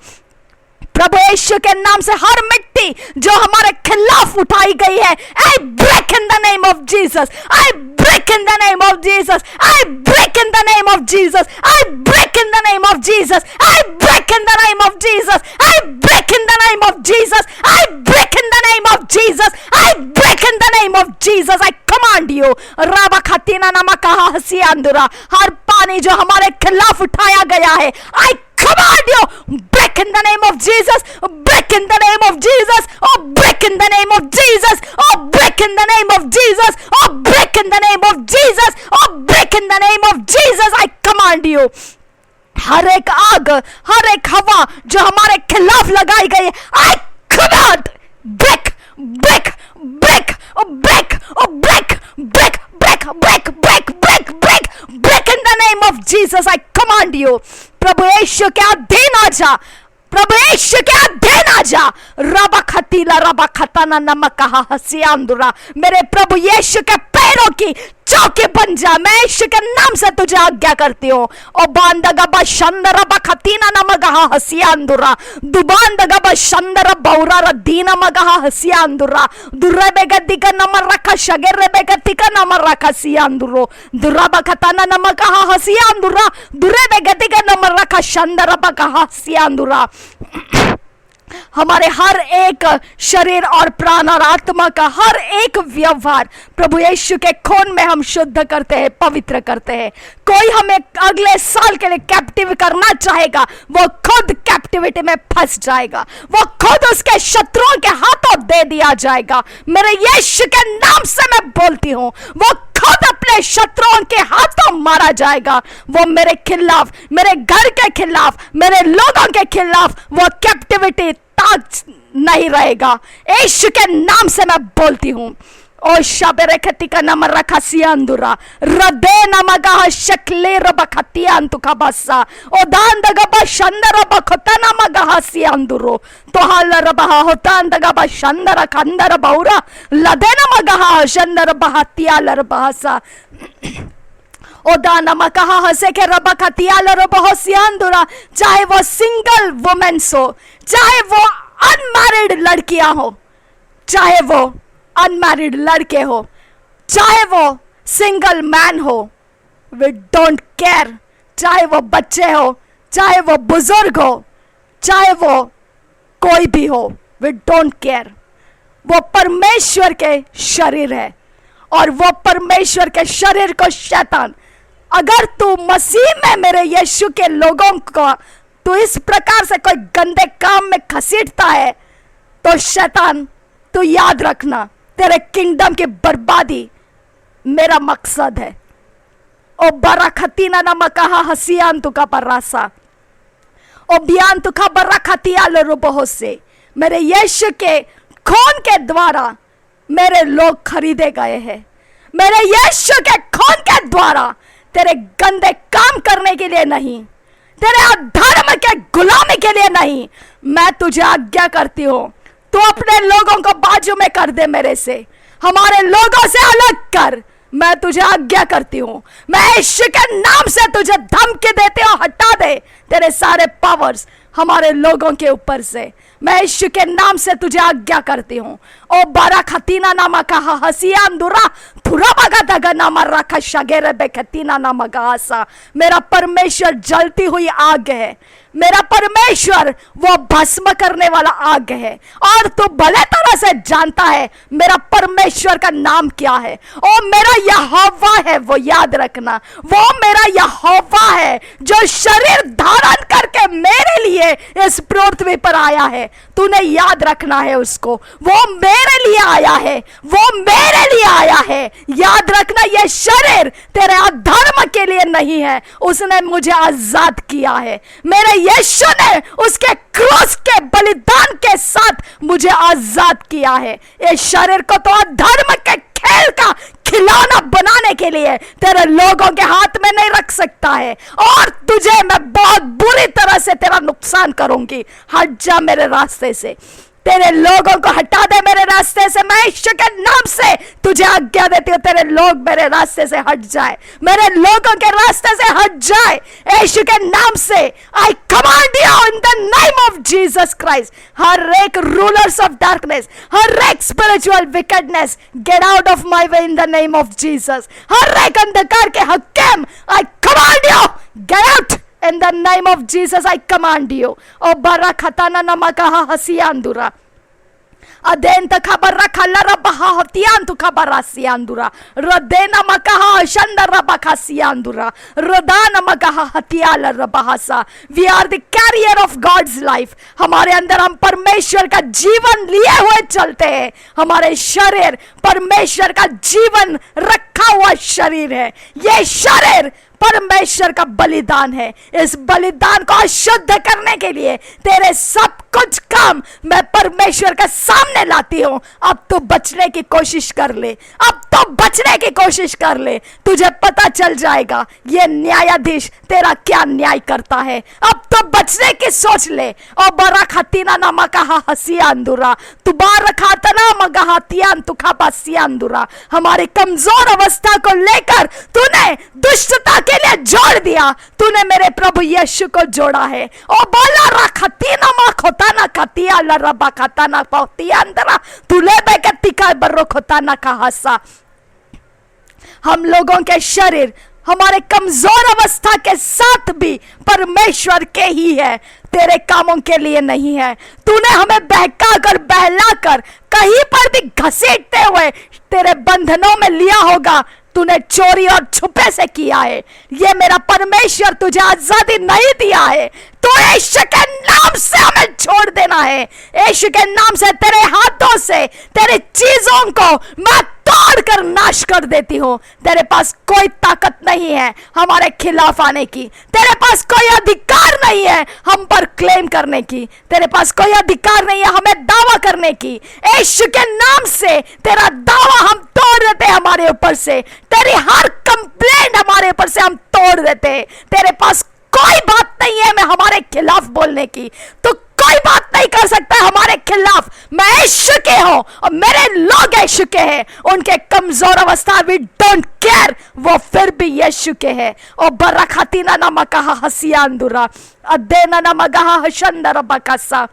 प्रभु यीशु के नाम से हर मिट्टी जो हमारे खिलाफ उठाई गई है, I break in the name of Jesus, I break in the name of Jesus, I break in the name of Jesus, I break in the name of Jesus, I break in the name of Jesus, I break in the name of Jesus, I break in the name of Jesus, I break in the name of Jesus I command you. राबा खतीना नमा कहा हसियांदुरा, हर पानी जो हमारे खिलाफ उठाया गया है, आई command you, break in the name of Jesus, break in the name of Jesus, oh break in the name of Jesus, oh break in the name of Jesus, oh break in the name of Jesus, oh break in the name of Jesus I command you। हर एक आग, हर एक हवा जो हमारे खिलाफ लगाई गई है, I command break break break oh break oh break break break break break break break break in the name of Jesus I command you। प्रभु यीशु के अधीन आ जा, प्रभु यीशु के अधीन आ जा। रबा खतीला रबा खताना नमक कहा हसियांदुरा, मेरे प्रभु यीशु के पैरों की चौकी बन जा। मैं यीशु के नाम से तुझे आज्ञा करती हूँ। ओ बांदगा बशंदर बखतीना नमगहा हसियांदुरा, दुबांदगा बशंदर बौरा रदीना मगहा हसियांदुरा, दुर्रबे गद्दी का नमर रखा शगेरे बेगति का नमर रखा सियांदुरो, दुर्रबा खताना नमगहा हसियांदुरा, दुर्रबे गद्दी का नमर रखा शंदर बगहा सियांदुरा। हमारे हर एक शरीर और प्राण और आत्मा का हर एक व्यवहार प्रभु यीशु के खून में हम शुद्ध करते हैं, पवित्र करते हैं। कोई हमें अगले साल के लिए कैप्टिव करना चाहेगा, वो खुद कैप्टिविटी में फंस जाएगा, वो खुद उसके शत्रुओं के हाथों दे दिया जाएगा। मेरे यीशु के नाम से मैं बोलती हूँ, वो खुद अपने शत्रुओं के हाथों मारा जाएगा। वो मेरे खिलाफ, मेरे घर के खिलाफ, मेरे लोगों के खिलाफ वो कैप्टिविटी ताज नहीं रहेगा। यीशु के नाम से मैं बोलती हूँ। ओ शबेरे खती का नमर रखा सियांदुरा, रदे नमगा शक्ले रबखतियान तुका बसा, ओ दान दगा बशंदर बखता नमगा सियांदुरो, तो हाल रबहा होता दगा बशंदर खंदर बहुरा, लदे नमगा शंदर बहतिया लरबहसा। ओ दानमा कहा हंसे के रबा खतियाल रबहसियांदुरा, चाहे वो सिंगल वुमेन्स हो, चाहे वो अनमैरिड लड़कियां हो, चाहे वो अनमैरिड लड़के हो, चाहे वो सिंगल मैन हो, वी डोंट केयर। चाहे वो बच्चे हो, चाहे वो बुजुर्ग हो, चाहे वो कोई भी हो, वी डोंट केयर। वो परमेश्वर के शरीर है, और वो परमेश्वर के शरीर को शैतान, अगर तू मसीह में मेरे यीशु के लोगों को तू इस प्रकार से कोई गंदे काम में घसीटता है, तो शैतान तू याद रखना, तेरे किंगडम की बर्बादी मेरा मकसद है। ओ बराखतीना नमकहा हसियान तुका परासा, ओ बियान तुका बराखतिया लरुबहो से, मेरे यीशु के खून के द्वारा मेरे लोग खरीदे गए हैं। मेरे यीशु के खून के द्वारा तेरे गंदे काम करने के लिए नहीं, तेरे अधर्म के गुलामी के लिए नहीं, मैं तुझे आज्ञा करती हूँ, तू अपने लोगों को बाजू में कर दे, मेरे से, हमारे लोगों से अलग कर। मैं तुझे आज्ञा करती हूं, मैं यीशु के नाम से तुझे धमकी देती हूं, हटा दे तेरे सारे पावर्स हमारे लोगों के ऊपर से। मैं यीशु के नाम से तुझे आज्ञा करती हूं। ओ बारा खतीना नामा कहा हसिया अंदुरा थुरा बगा दगा नामा रखा शगेरे बेखतीना नामा गासा। मेरा परमेश्वर जलती हुई आग है, मेरा परमेश्वर वो भस्म करने वाला आग है। और तू भले तरह से जानता है मेरा परमेश्वर का नाम क्या है। ओ मेरा यहोवा है, वो याद रखना, वो मेरा यहोवा है जो शरीर धारण करके मेरे लिए इस पृथ्वी पर आया है। तूने याद रखना है उसको, वो मेरे लिए आया है, वो मेरे लिए आया है। याद रखना, ये शरीर तेरे अधर्म के लिए नहीं है, उसने मुझे आजाद किया है। मेरे यीशु ने उसके क्रूस के बलिदान के साथ मुझे आजाद किया है। ये शरीर को तो अधर्म के खेल का खिलौना बनाने के लिए तेरे लोगों के हाथ में नहीं रख सकता है। और तुझे मैं बहुत बुरी तरह से तेरा नुकसान करूंगी। हट जा मेरे रास्ते से, तेरे लोगों को हटा दे मेरे रास्ते से। मैं यीशु के नाम से तुझे आज्ञा देती हूँ, तेरे लोग मेरे रास्ते से हट जाए, मेरे लोगों के रास्ते से हट जाए यीशु के नाम से। I command you in the name of Jesus Christ. हर एक रूलर्स ऑफ डार्कनेस, हर एक spiritual wickedness, get out of my way in the name of Jesus. हर एक अंधकार के हकीम, I command you get out in the name of Jesus. I command you. O barakatana namakaha hasiandura adenta khabara khallara baha hotiantu khabara siandura rodena makaha shandara bakhasiandura rodana makaha hatiala rabahasa. We are the carrier of God's life. हमारे अंदर हम परमेश्वर का जीवन लिए हुए चलते हैं। हमारे शरीर परमेश्वर का जीवन रखा हुआ शरीर है। ये शरीर परमेश्वर का बलिदान है। इस बलिदान को अशुद्ध करने के लिए तेरे सब कुछ काम मैं परमेश्वर के सामने लाती हूं। अब तो बचने की कोशिश कर ले, अब तो बचने की कोशिश कर ले, तुझे पता चल जाएगा ये न्यायाधीश तेरा क्या न्याय करता है। अब तो बचने की सोच ले। और बरा खतीना नामा कहा हसिया अंदुरा तुबार खाता ना मगा हतियान तुखा बसिया अंदुरा। हमारी कमजोर अवस्था को लेकर तूने दुष्टता के लिए जोड़ दिया, तूने मेरे प्रभु यीशु को जोड़ा है। ओ बोला रखतीना मा खोताना खतिया लरबा खताना पौतिया अंदरा तुले बेकती का बर्रो खोताना का हसा। हम लोगों के शरीर हमारे कमजोर अवस्था के साथ भी परमेश्वर के ही है, तेरे कामों के लिए नहीं है। तूने हमें बहका कर बहला कर कहीं पर भी घसीटते हुए तेरे बंधनों में लिया होगा। तूने चोरी और छुपे से किया है। ये मेरा परमेश्वर तुझे आजादी नहीं दिया है। तो यीशु के नाम से हमें छोड़ देना है। यीशु के नाम से तेरे हाथों से तेरी चीजों को मैं तोड़ कर नाश कर देती हूँ। तेरे पास कोई ताकत नहीं है हमारे खिलाफ आने की, तेरे पास कोई अधिकार नहीं है हम पर क्लेम करने की, तेरे पास कोई अधिकार नहीं है हमें दावा करने की। यीशु के नाम से तेरा दावा हम तोड़ देते हैं हमारे ऊपर से, तेरी हर कंप्लेंट हमारे ऊपर से हम तोड़ देते हैं। तेरे पास कोई बात नहीं है मैं हमारे खिलाफ बोलने की, तो कोई बात नहीं कर सकता हमारे खिलाफ। मैं यीशु के हूं और मेरे लोग यीशु के हैं। उनके कमजोर अवस्था वी डोंट केयर, वो फिर भी यीशु के हैं। और बरखातीना नामा कहा हसियांदुरा अदेना नामा कहा हशंदर बकसा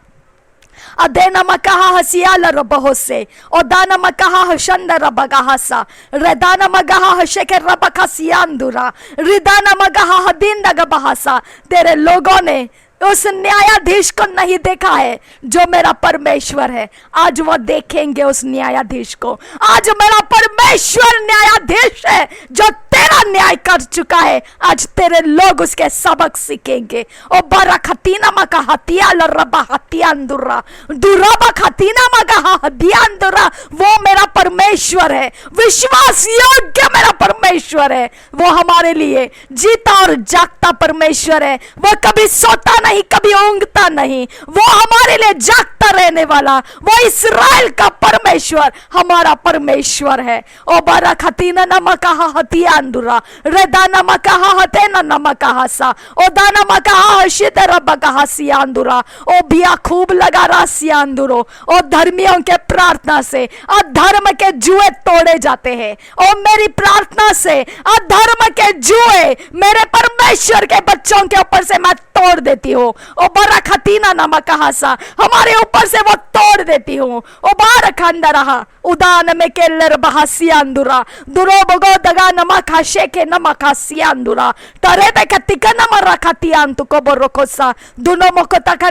अदेना मकाहा हसियाला रबहोसे ओदाना मकाहा हशंदर बगाहसा रेदाना मगाहा हशेके रबखसियांदुरा रिदाना मगाहा हदिंदग बहासा। तेरे लोगों ने उस न्यायाधीश को नहीं देखा है जो मेरा परमेश्वर है। आज वो देखेंगे उस न्यायाधीश को। आज मेरा परमेश्वर न्यायाधीश है जो तेरा न्याय कर चुका है। आज तेरे लोग उसके सबक सीखेंगे। ओ बरा खतीना मका हतिया लरबा हतियांदुरा दुरबा खतीना मका हतियांदुरा। वो मेरा परमेश्वर है, विश्वास योग्य मेरा परमेश्वर है। वो हमारे लिए जीता और जागता परमेश्वर है। वो कभी सोता नहीं, कभी ऊँघता नहीं, वो हमारे लिए जागता रहने वाला, वो इस्राएल का परमेश्वर हमारा परमेश्वर है। ओ बरा खतीना नमका हतियान सियांदुरा रेदाना मकाहा हतेना नमकाहा सा ओ दाना मकाहा हशितरा बकाहा सियांदुरा ओ बिया खूब लगा रहा सियांदुरो। ओ धर्मियों के प्रार्थना से अधर्म के जुए तोड़े जाते हैं। ओ मेरी प्रार्थना से अधर्म के जुए मेरे परमेश्वर के बच्चों के ऊपर से मैं तोड़ देती हूँ। ओ बरखतीना नमकाहा सा हमारे ऊपर से वो तोड़ देती हूँ। ओ बारखंदरहा उदान में केलर बहासियांदुरा दुरो बगो दगा नमका शेके नमका सियांदुरा तरे पे कतिका नमरखतियान तु को बरोकोसा दुनो मोको तका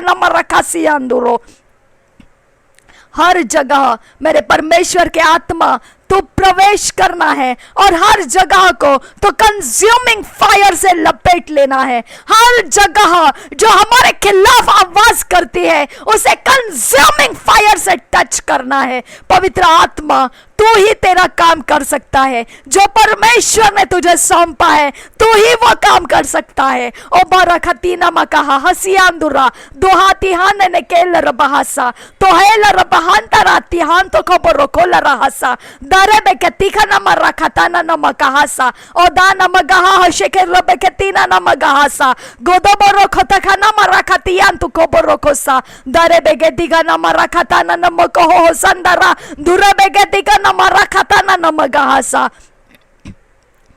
नमरखा सियांदुरो। हर जगह मेरे परमेश्वर के आत्मा तो प्रवेश करना है और हर जगह को तो कंज्यूमिंग फायर से लपेट लेना है। हर जगह जो हमारे खिलाफ आवाज करती है उसे कंज्यूमिंग फायर से टच करना है। पवित्र आत्मा तू ही तेरा काम कर सकता है। जो परमेश्वर ने तुझे सौंपा है तू ही वो काम कर सकता है। ओ बरखतीना मकाहा हसियांदुरा दोहाती हाने ने केलर बहासा तो हेलर बहांतरा तिहान तो खबरो कोलर हसा दरे बेकतिखा नमरखताना नमकाहासा ओ दाना मगाहा हशेके रबेकतीना नमगाहासा गोदबरो खतखा नमरखतियान तु कोबरो कोसा दरे बेगेतिगा नमरखताना नमको संदरा दुरे बेगेतिगा नमरखताना नमगाहासा।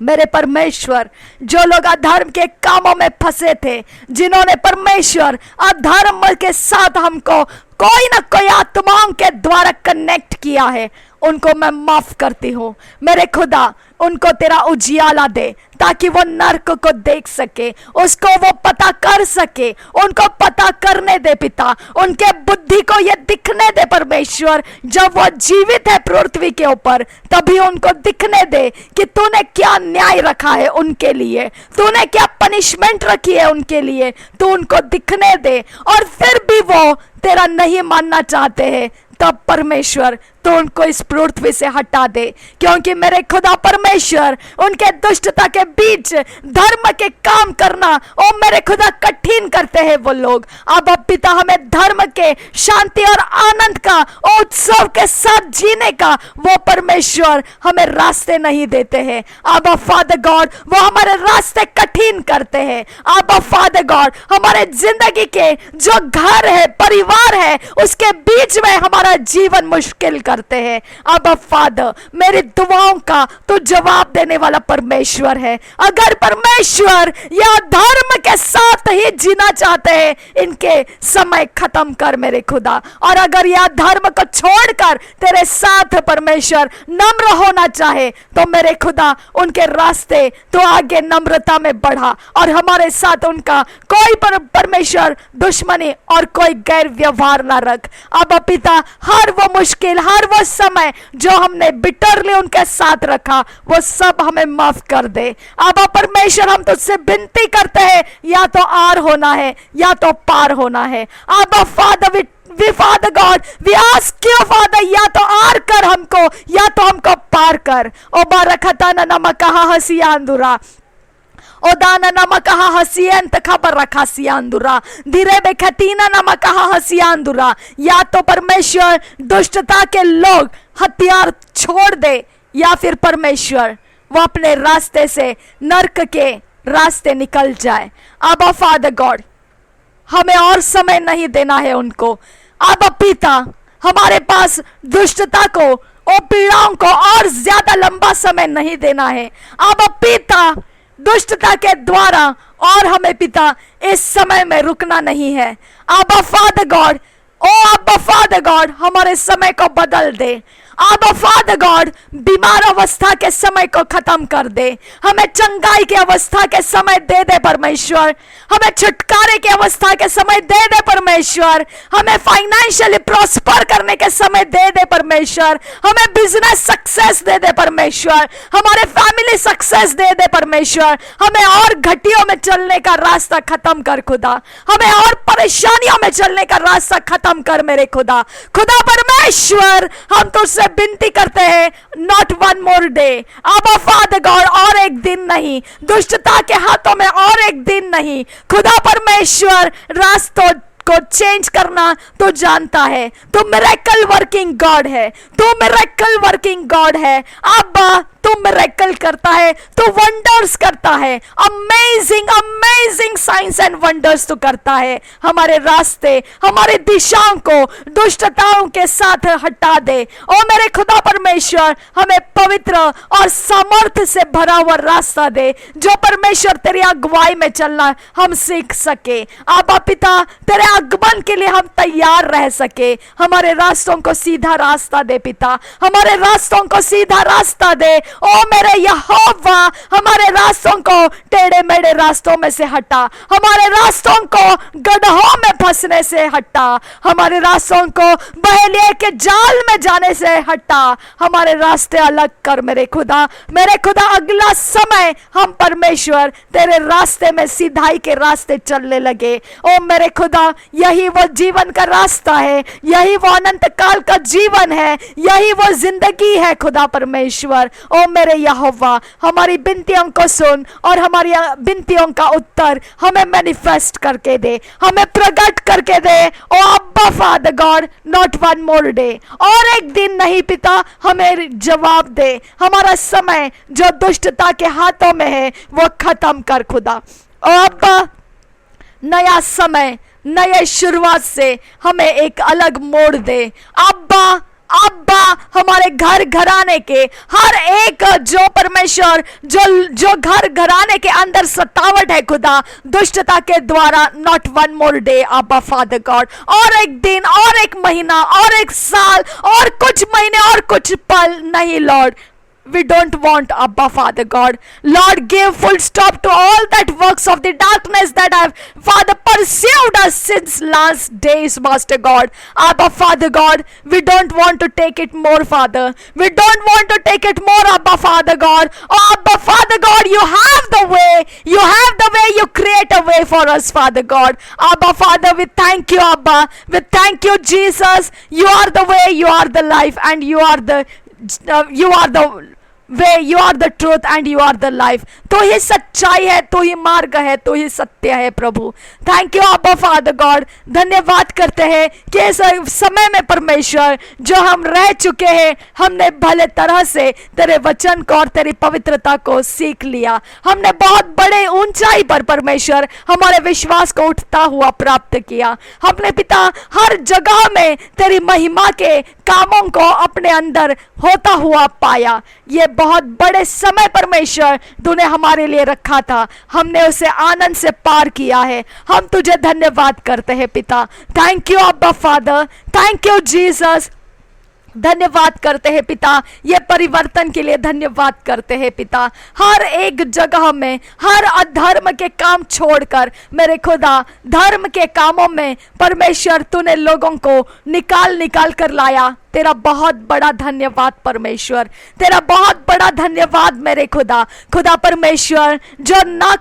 मेरे परमेश्वर जो लोग अधर्म के कामों में फंसे थे, जिन्होंने परमेश्वर अधर्म के साथ हमको कोई ना कोई आत्माओं के द्वारा कनेक्ट किया है, उनको मैं माफ करती हूँ। मेरे खुदा उनको तेरा उजियाला दे ताकि वो नरक को देख सके, उसको वो पता कर सके, उनको पता करने दे पिता, उनके बुद्धि को ये दिखने दे परमेश्वर। जब वो जीवित है पृथ्वी के ऊपर तभी उनको दिखने दे कि तूने क्या न्याय रखा है उनके लिए, तूने क्या पनिशमेंट रखी है उनके लिए, तू उनको दिखने दे। और फिर भी वो तेरा नहीं मानना चाहते हैं तब परमेश्वर तो उनको इस पृथ्वी से हटा दे, क्योंकि मेरे खुदा परमेश्वर उनके दुष्टता के बीच धर्म के काम करना ओ मेरे खुदा कठिन करते हैं वो लोग। अब पिता हमें धर्म के शांति और आनंद का उत्सव के साथ जीने का वो परमेश्वर हमें रास्ते नहीं देते हैं। अब फादर गॉड वो हमारे रास्ते कठिन करते हैं। अब फादर गॉड हमारे जिंदगी के जो घर है परिवार है उसके बीच में हमारा जीवन मुश्किल करते हैं। अब फादर मेरी दुआओं का तो जवाब देने वाला परमेश्वर है। अगर परमेश्वर या धर्म के साथ ही जीना चाहते हैं इनके समय खत्म कर मेरे खुदा, और अगर यह धर्म को छोड़कर तेरे साथ परमेश्वर नम्र होना चाहे तो मेरे खुदा उनके रास्ते तो आगे नम्रता में बढ़ा और हमारे साथ उनका कोई परमेश्वर दुश्मनी और कोई गैर व्यवहार ना रख। अब पिता हर वो मुश्किल हर वो समय जो हमने बिटरली उनके साथ रखा वो सब हमें माफ कर दे। अब परमेश्वर हम तुझसे विनती करते हैं या तो आर होना है या तो पार होना है। अब father Father God, we ask you Father या तो आर कर हमको या तो हमको पार कर। ओ बारखताना नमकाहा हसियांदुरा ओ दाना नमकाहा हसियंत खबर रखा सियांदुरा धीरे बेखतीना नमकाहा हसियांदुरा। या तो परमेश्वर दुष्टता के लोग हथियार छोड़ दे या फिर परमेश्वर वो अपने रास्ते से नरक के रास्ते निकल जाए। अब फादर गॉड हमें और समय नहीं देना है उनको। अब पिता हमारे पास दुष्टता को और पीड़ाओं को और ज्यादा लंबा समय नहीं देना है। अब पिता दुष्टता के द्वारा और हमें पिता इस समय में रुकना नहीं है। अब फादर गॉड अब फादर गॉड हमारे समय को बदल दे। अब फादर गॉड बीमार अवस्था के समय को खत्म कर दे, हमें चंगाई की अवस्था के समय दे दे परमेश्वर, हमें छुटकारे की अवस्था के समय दे दे परमेश्वर, हमें फाइनेंशियली प्रॉस्पर करने के समय दे दे परमेश्वर, हमें बिजनेस सक्सेस दे दे परमेश्वर, हमारे फैमिली सक्सेस दे दे परमेश्वर। हमें और घटियों में चलने का रास्ता खत्म कर खुदा, हमें और परेशानियों में चलने का रास्ता खत्म कर मेरे खुदा। खुदा परमेश्वर हम तुझसे विनती करते हैं नॉट वन मोर डे। अब फादर गॉड और एक दिन नहीं, दुष्टता के हाथों में और एक दिन नहीं। खुदा परमेश्वर रास्तों को चेंज करना तो जानता है, तू मिरेकल वर्किंग गॉड है, तू मिरेकल वर्किंग गॉड है। अब तू मिरेकल करता है, तू वंडर्स करता है, amazing amazing science and wonders तू करता है। हमारे रास्ते, हमारे दिशाओं को दुष्टताओं के साथ हटा दे। ओ मेरे खुदा परमेश्वर, हमें पवित्र और सामर्थ्य से भरा हुआ रास्ता दे, जो परमेश्वर तेरी अगुवाई में चलना हम सीख सके। आबा पिता, तेरे आगमन के लिए हम तैयार रह सके। हमारे रास्तों को सीधा रास्ता दे पिता, हमारे रास्तों को सीधा रास्ता दे। ओ मेरे यहोवा, हमारे रास्तों को टेढ़े मेढ़े रास्तों में से हटा, हमारे रास्तों को गड्ढों में फंसने से हटा, हमारे रास्तों को बहेलिए के जाल में जाने से हटा। हमारे रास्ते अलग कर मेरे खुदा, मेरे खुदा। अगला समय हम परमेश्वर तेरे रास्ते में सीधाई के रास्ते चलने लगे। ओ मेरे खुदा, यही वो जीवन का रास्ता है, यही वो अनंत काल का जीवन है, यही वो जिंदगी है खुदा परमेश्वर। ओ मेरे यहोवा, हमारी विनतियों को सुन और हमारी विनतियों का उत्तर हमें मैनिफेस्ट करके दे, हमें प्रकट करके दे। ओ अब्बा father God, not one more day, और एक दिन नहीं पिता, हमें जवाब दे। हमारा समय जो दुष्टता के हाथों में है वो खत्म कर खुदा। ओ अब्बा, नया समय, नए शुरुआत से हमें एक अलग मोड़ दे। अब्बा अब्बा, हमारे घर घराने के हर एक जो परमेश्वर जो घर घराने के अंदर सतावट है खुदा दुष्टता के द्वारा, नॉट वन मोर डे अब्बा फादर गॉड, और एक दिन और एक महीना और एक साल और कुछ महीने और कुछ पल नहीं Lord. We don't want, Abba Father God. Lord, give full stop to all that works of the darkness that have, Father, pursued us since last days, Master God. Abba Father God, we don't want to take it more, Father. We don't want to take it more, Abba Father God. Oh, Abba Father God, you have the way. You have the way. You create a way for us, Father God. Abba Father, we thank you, Abba. We thank you, Jesus. You are the way, you are the life, and you are the way, you are the truth and you are the life. तो ही सच्चाई है, तो ही मार्ग है, तो ही सत्य है प्रभु। थैंक यू अब्बा फादर गॉड। धन्यवाद करते हैं कि इस समय में परमेश्वर जो हम रह चुके हैं, हमने भले तरह से तेरे वचन को और तेरी पवित्रता को सीख लिया। हमने बहुत बड़े ऊंचाई पर परमेश्वर हमारे विश्वास को उठता हुआ प्राप्त किया। हमने पिता हर जगह में तेरी महिमा के कामों को अपने अंदर होता हुआ पाया। ये बहुत बड़े समय परमेश्वर तूने हमारे लिए रखा था, हमने उसे आनंद से पार किया है। हम तुझे धन्यवाद करते हैं पिता। थैंक यू अब्बा फादर, थैंक यू जीसस। धन्यवाद करते हैं पिता, ये परिवर्तन के लिए धन्यवाद करते हैं पिता। हर एक जगह में हर अधर्म के काम छोड़कर मेरे खुदा धर्म के कामों में परमेश्वर तूने लोगों को निकाल कर लाया। तेरा बहुत बड़ा धन्यवाद परमेश्वर, तेरा बहुत बड़ा धन्यवाद मेरे खुदा। खुदा परमेश्वर जो ना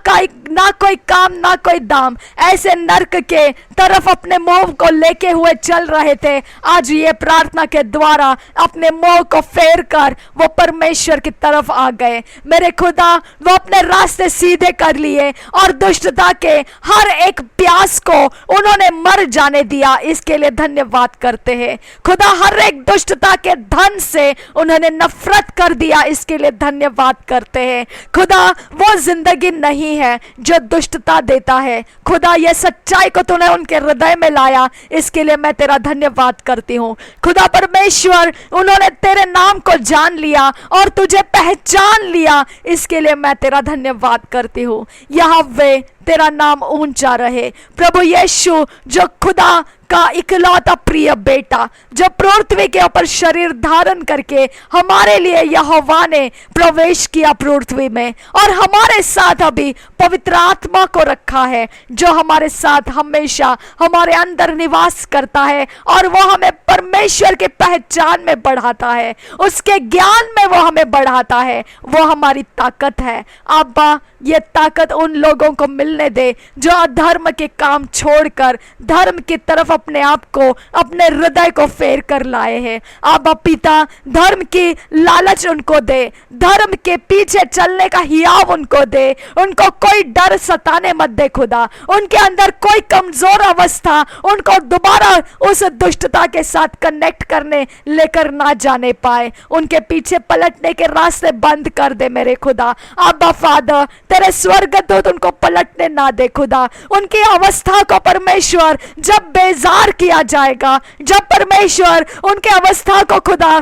कोई काम ना कोई दाम ऐसे नरक के तरफ अपने मोह को लेके हुए चल रहे थे, आज ये प्रार्थना के द्वारा अपने मोह को फेर कर वो परमेश्वर की तरफ आ गए। मेरे खुदा वो अपने रास्ते सीधे कर लिए और दुष्टता के हर एक प्यास को उन्होंने मर जाने दिया। इसके लिए धन्यवाद करते हैं खुदा। हर एक दुष्टता के धन से उन्होंने नफरत कर दिया, इसके लिए धन्यवाद करते हैं खुदा। वो जिंदगी नहीं है जो दुष्टता देता है खुदा, ये सच्चाई को तूने उनके हृदय में लाया, इसके लिए मैं तेरा धन्यवाद करती हूँ खुदा परमेश्वर। उन्होंने तेरे नाम को जान लिया और तुझे पहचान लिया, इसके लिए मैं तेरा धन्यवाद करती हूँ। यहोवा तेरा नाम ऊंचा रहे। प्रभु यीशु जो खुदा का इकलौता प्रिय बेटा जो पृथ्वी के ऊपर शरीर धारण करके हमारे लिए यहोवा ने प्रवेश किया पृथ्वी में, और हमारे साथ अभी पवित्र आत्मा को रखा है जो हमारे साथ हमेशा हमारे अंदर निवास करता है और वो हमें परमेश्वर के पहचान में बढ़ाता है, उसके ज्ञान में वो हमें बढ़ाता है। वो हमारी ताकत है अब्बा। ये ताकत उन लोगों को मिलने बदलने दे, जो अधर्म के काम छोड़कर धर्म की तरफ अपने आप को, अपने हृदय को फेर कर लाए हैं। आबा पिता, धर्म की लालच उनको दे, धर्म के पीछे चलने का हियाव उनको दे, उनको कोई डर सताने मत दे खुदा, उनके अंदर कोई कमजोर अवस्था उनको दोबारा उस दुष्टता के साथ कनेक्ट करने लेकर ना जाने पाए, उनके पीछे पलटने के रास्ते बंद कर दे मेरे खुदा। आबा फादर, तेरे स्वर्गदूत उनको पलटने ना दे खुदा, उनकी अवस्था को परमेश्वर जब बेजार किया जाएगा, जब परमेश्वर उनके अवस्था को खुदा,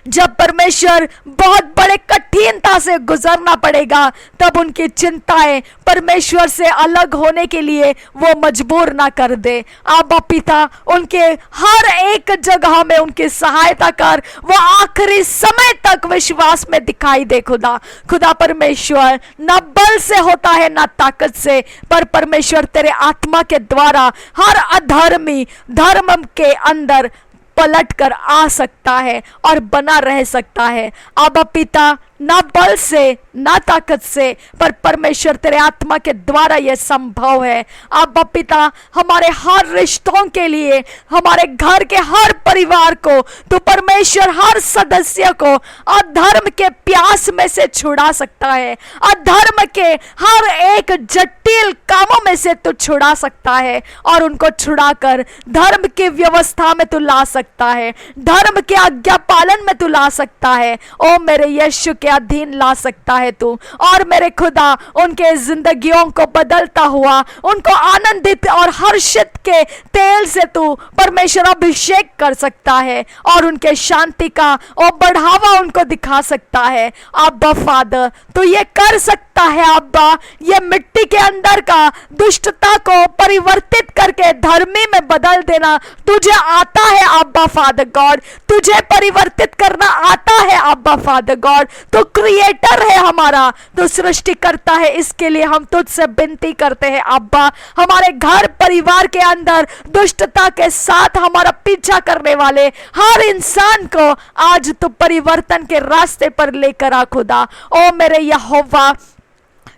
जब परमेश्वर बहुत बड़े कठिनता से गुजरना पड़ेगा, तब उनकी चिंताएं परमेश्वर से अलग होने के लिए वो मजबूर ना कर दे। आबा पिता, उनके हर एक जगह में उनकी सहायता कर, वो आखिरी समय तक विश्वास में दिखाई दे खुदा। खुदा परमेश्वर, ना बल से होता है ना ताकत से, पर परमेश्वर तेरे आत्मा के द्वारा हर अधर्मी धर्म के अंदर पलट कर आ सकता है और बना रह सकता है। आबा पिता, ना बल से ना ताकत से, पर परमेश्वर तेरे आत्मा के द्वारा यह संभव है। आबा पिता, हमारे हर रिश्तों के लिए, हमारे घर के हर परिवार को तो परमेश्वर हर सदस्य को अधर्म के प्यास में से छुड़ा सकता है, अधर्म के हर एक जटिल कामों में से तू छुड़ा सकता है और उनको छुड़ाकर धर्म की व्यवस्था में तू ला सकता है, धर्म के आज्ञा पालन में तू ला सकता है। ओ मेरे यीशु के अधीन ला सकता है तू, और मेरे खुदा उनके जिंदगियों को बदलता हुआ, उनको आनंदित और हर्षित के तेल से तू परमेश्वर अभिषेक कर सकता है और उनके शांति का और बढ़ावा उनको दिखा सकता है। अब्बा फादर, तू ये कर सकता है अब्बा, ये मिट्टी के अंदर का दुष्टता को परिवर्तित करके धर्मी में बदल देना तुझे आता है अब्बा फादर गॉड, तुझे परिवर्तित करना आता है अब्बा फादर गॉड। तो क्रिएटर है हमारा, तो सृष्टि करता है, इसके लिए हम तुझसे विनती करते हैं अब्बा, हमारे घर परिवार के अंदर दुष्टता के साथ हमारा पीछा करने वाले हर इंसान को आज तो परिवर्तन के रास्ते पर लेकर आ खुदा। ओ मेरे यहोवा,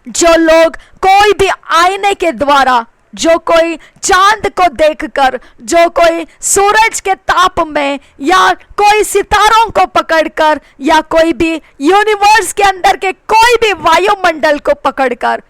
जो लोग कोई भी आईने के द्वारा, जो कोई चांद को देखकर, जो कोई सूरज के ताप में, या कोई सितारों को पकड़कर, या कोई भी यूनिवर्स के अंदर के कोई भी वायुमंडल को पकड़कर,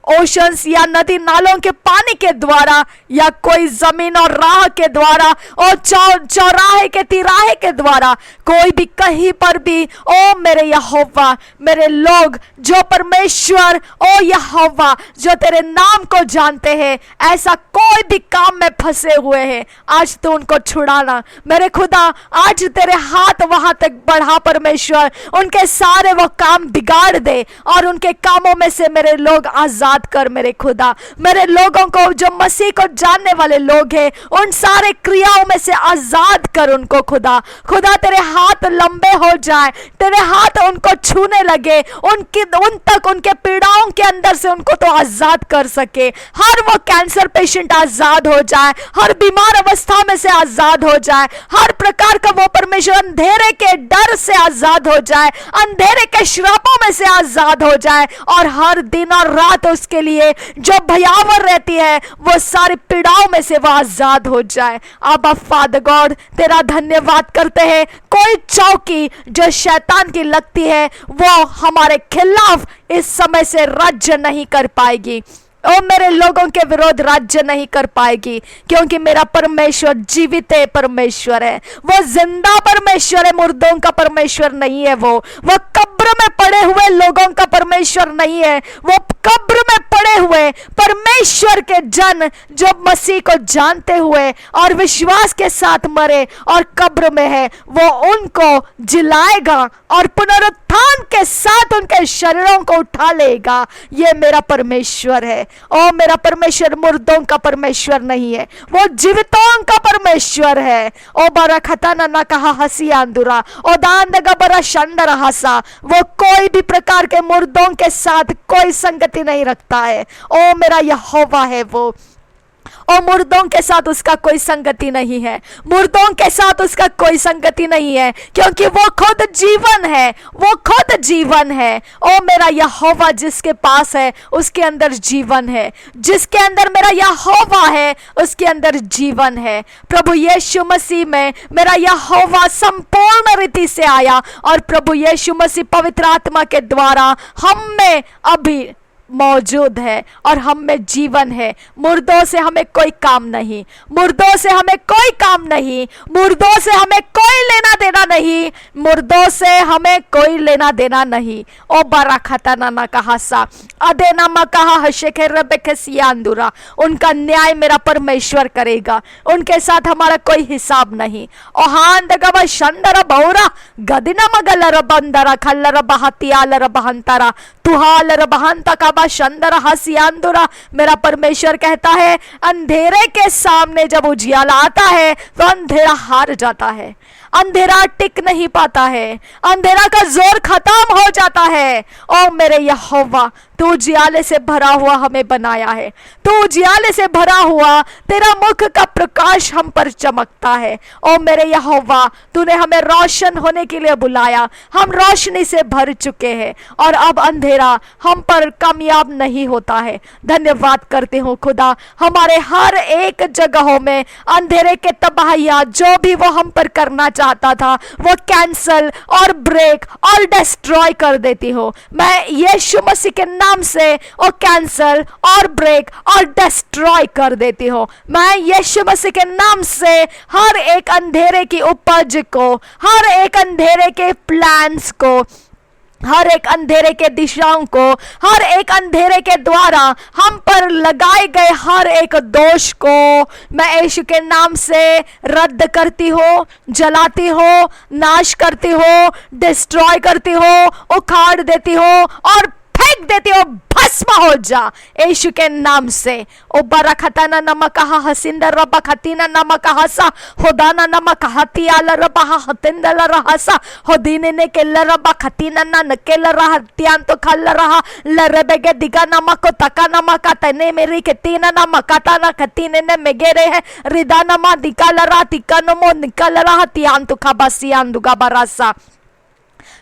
ओशंस या नदी नालों के पानी के द्वारा, या कोई जमीन और राह के द्वारा और चौराहे के तिराहे के द्वारा, कोई भी कहीं पर भी, ओ मेरे यहोवा, मेरे लोग जो परमेश्वर, ओ यहोवा, जो तेरे नाम को जानते हैं, ऐसा कोई भी काम में फंसे हुए हैं, आज तो उनको छुड़ाना मेरे खुदा, आज तेरे हाथ वहां तक बढ़ा परमेश्वर, उनके सारे वो काम बिगाड़ दे और उनके कामों में से मेरे लोग आजाद कर मेरे खुदा। मेरे लोगों को, जो मसीह को जानने वाले लोग हैं, उन सारे क्रियाओं में से आजाद कर उनको खुदा। खुदा तेरे हाथ लंबे हो जाए, तेरे हाथ उनको छूने लगे, उन तक उनके पीड़ाओं के अंदर से उनको तो आजाद कर सके। हर वो कैंसर पेशेंट आजाद हो जाए, हर बीमार अवस्था में से आजाद हो जाए, हर प्रकार का वो परमेश्वर अंधेरे के डर से आजाद हो जाए, अंधेरे के श्रापों में से आजाद हो जाए, और हर दिन और रात उसके लिए जो भयावर रहती है वो सारी पीड़ाओं में से वो आजाद हो जाए। आबा फादर गॉड, तेरा धन्यवाद करते हैं, कोई चौकी जो शैतान की लगती है वो हमारे खिलाफ इस समय से राज्य नहीं कर पाएगी, ओ मेरे लोगों के विरोध राज्य नहीं कर पाएगी, क्योंकि मेरा परमेश्वर जीवित है, परमेश्वर है, वो जिंदा परमेश्वर है, मुर्दों का परमेश्वर नहीं है। वो कब्र में पड़े हुए लोगों का परमेश्वर नहीं है, वो कब्र में पड़े हुए परमेश्वर के जन जो मसीह को जानते हुए और विश्वास के साथ मरे और कब्र में है, वो उनको जिलाएगा और पुनरुत्थान के साथ उनके शरीरों को उठा लेगा। ये मेरा परमेश्वर है। ओ मेरा परमेश्वर मुर्दों का परमेश्वर नहीं है, वो जीवितों का परमेश्वर है। ओ बरा खताना ना कहा हसी आंदुरा, ओ दान दगा बरा शंडर हसा, वो कोई भी प्रकार के मुर्दों के साथ कोई संगति नहीं रखता है। ओ मेरा यहोवा है वो, और मुर्दों के साथ उसका कोई संगति नहीं है, मुर्दों के साथ उसका कोई संगति नहीं है, क्योंकि वो खुद जीवन है, वो खुद जीवन है। ओ मेरा यहोवा जिसके पास है उसके अंदर जीवन है, जिसके अंदर मेरा यहोवा है उसके अंदर जीवन है। प्रभु यीशु मसीह में मेरा यहोवा संपूर्ण रीति से आया और प्रभु यीशु मसीह पवित्र आत्मा के द्वारा हम में अभी मौजूद है और हम में जीवन है। मुर्दों से हमें कोई काम नहीं, मुर्दों से हमें कोई काम नहीं, मुर्दों से हमें कोई लेना देना नहीं, मुर्दों से हमें कोई लेना देना नहीं। ओ बरा खतना ना कहा सा अदेना मा कहा हशेखे रबेखसियांदुरा, उनका न्याय मेरा परमेश्वर करेगा, उनके साथ हमारा कोई हिसाब नहीं। ओ हान दगवा शंदरा बहुरा गदिना मगलर बंदरा खल्लर बहतियालर बहंतरा तुहालर बहंता का शंदर हसियांदुरा। मेरा परमेश्वर कहता है अंधेरे के सामने जब उजियाला आता है तो अंधेरा हार जाता है, अंधेरा टिक नहीं पाता है, अंधेरा का जोर खत्म हो जाता है। ओ मेरे यहोवा तू उजियाले से भरा हुआ हमें बनाया है, तू उजियाले से भरा हुआ, तेरा मुख का प्रकाश हम पर चमकता है। ओ मेरे यहोवा तूने हमें रोशन होने के लिए बुलाया, हम रोशनी से भर चुके हैं और अब अंधेरा हम पर कामयाब नहीं होता है। धन्यवाद करते हो खुदा, हमारे हर एक जगहों में अंधेरे के तबाहियां जो भी वो हम पर करना चाहता था वो कैंसल और ब्रेक और डिस्ट्रॉय कर देती हो। मैं यीशु मसीह के नाम से वो कैंसल और ब्रेक और डिस्ट्रॉय कर देती हो। मैं यीशु मसीह के नाम से हर एक अंधेरे की उपज को, हर एक अंधेरे के प्लान्स को, हर एक अंधेरे के दिशाओं को, हर एक अंधेरे के द्वारा हम पर लगाए गए हर एक दोष को मैं यीशु के नाम से रद्द करती हो, जलाती हो, नाश करती हो, डिस्ट्रॉय करती हो, उखाड़ देती हो और फेंक देती हो, भस्म हो जा यीशु के नाम से। ओ बरखताना नमकहा हसिंदर रबा खतीना नमकहा सा होदाना नमकहा तियाला रबा हतिंदल रहसा होदीने ने केल रबा खतीना न नकेल रहा त्यान तो खल रहा लरबेगे दिगा नमको तका नमका तने मेरी खतीना नमकाता न खतीने ने मेगेरे है रिदा नमा दिकाल रहा तिकानमो निकल रहा त्यान तो खबासियान दुगा बरासा।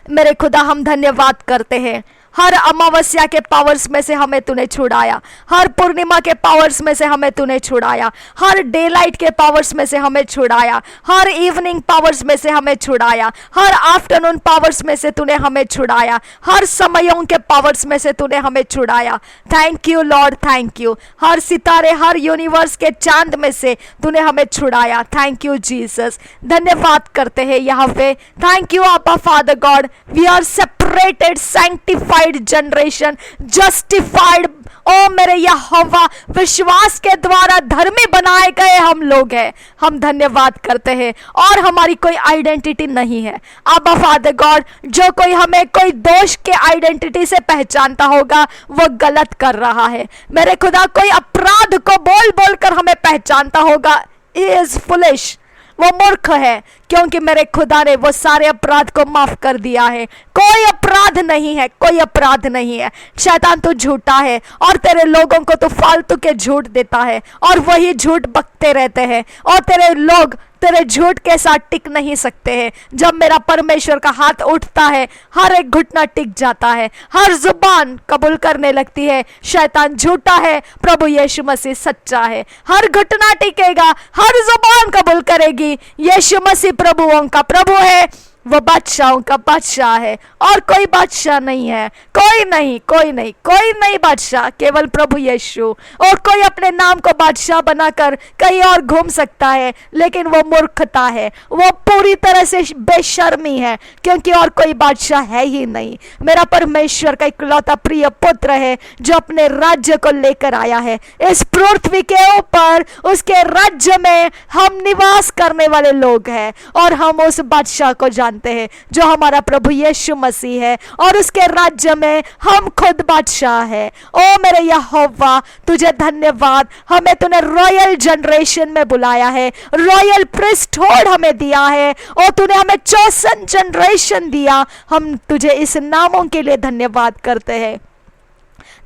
मेरे खुदा हम धन्यवाद करते हैं, हर अमावस्या के पावर्स में से हमें तूने छुड़ाया, हर पूर्णिमा के पावर्स में से हमें तूने छुड़ाया, हर डे लाइट के पावर्स में से हमें छुड़ाया, हर इवनिंग पावर्स में से हमें छुड़ाया, हर आफ्टरनून पावर्स में से तूने हमें छुड़ाया, हर समयों के पावर्स में से तूने हमें छुड़ाया। Thank you Lord, thank you. हर सितारे, हर यूनिवर्स के चांद में से तूने हमें छुड़ाया। Thank you Jesus. धन्यवाद करते हैं यहोवा। Thank you Abba father God, we are separated, sanctified generation, justified. ओ मेरे यहोवा, विश्वास के द्वारा धर्मी बनाए गए हम लोग हैं। हम धन्यवाद करते हैं और हमारी कोई आइडेंटिटी नहीं है। आबा फादर गॉड, जो कोई हमें कोई दोष के आइडेंटिटी से पहचानता होगा वो गलत कर रहा है। मेरे खुदा, कोई अपराध को बोल बोल कर हमें पहचानता होगा, ही इज फुलिश, वो मूर्ख है, क्योंकि मेरे खुदा ने वो सारे अपराध को माफ कर दिया है। कोई अपराध नहीं है, कोई अपराध नहीं है। शैतान तो झूठा है और तेरे लोगों को तो फालतू के झूठ देता है और वही झूठ बकते रहते हैं और तेरे लोग तेरे झूठ के साथ टिक नहीं सकते हैं। जब मेरा परमेश्वर का हाथ उठता है हर एक घुटना टिक जाता है, हर जुबान कबूल करने लगती है शैतान झूठा है, प्रभु यीशु मसीह सच्चा है। हर घुटना टिकेगा, हर जुबान कबूल करेगी यीशु मसीह प्रभुओं का प्रभु है, वो बादशाहों का बादशाह है और कोई बादशाह नहीं है। कोई नहीं, कोई नहीं, कोई नहीं बादशाह, केवल प्रभु यीशु। और कोई अपने नाम को बादशाह बनाकर कहीं और घूम सकता है, लेकिन वो मूर्खता है, वो पूरी तरह से बेशर्मी है, क्योंकि और कोई बादशाह है ही नहीं। मेरा परमेश्वर का इकलौता प्रिय पुत्र है जो अपने राज्य को लेकर आया है इस पृथ्वी के ऊपर। उसके राज्य में हम निवास करने वाले लोग हैं और हम उस बादशाह को जानते हैं जो हमारा प्रभु यीशु मसीह है, और उसके राज्य में हम खुद बादशाह है। ओ मेरे यहोवा, तुझे धन्यवाद, हमें तूने रॉयल जनरेशन में बुलाया है, रॉयल प्रीस्टहुड हमें दिया है और तूने हमें चोसन जनरेशन दिया। हम तुझे इस नामों के लिए धन्यवाद करते हैं।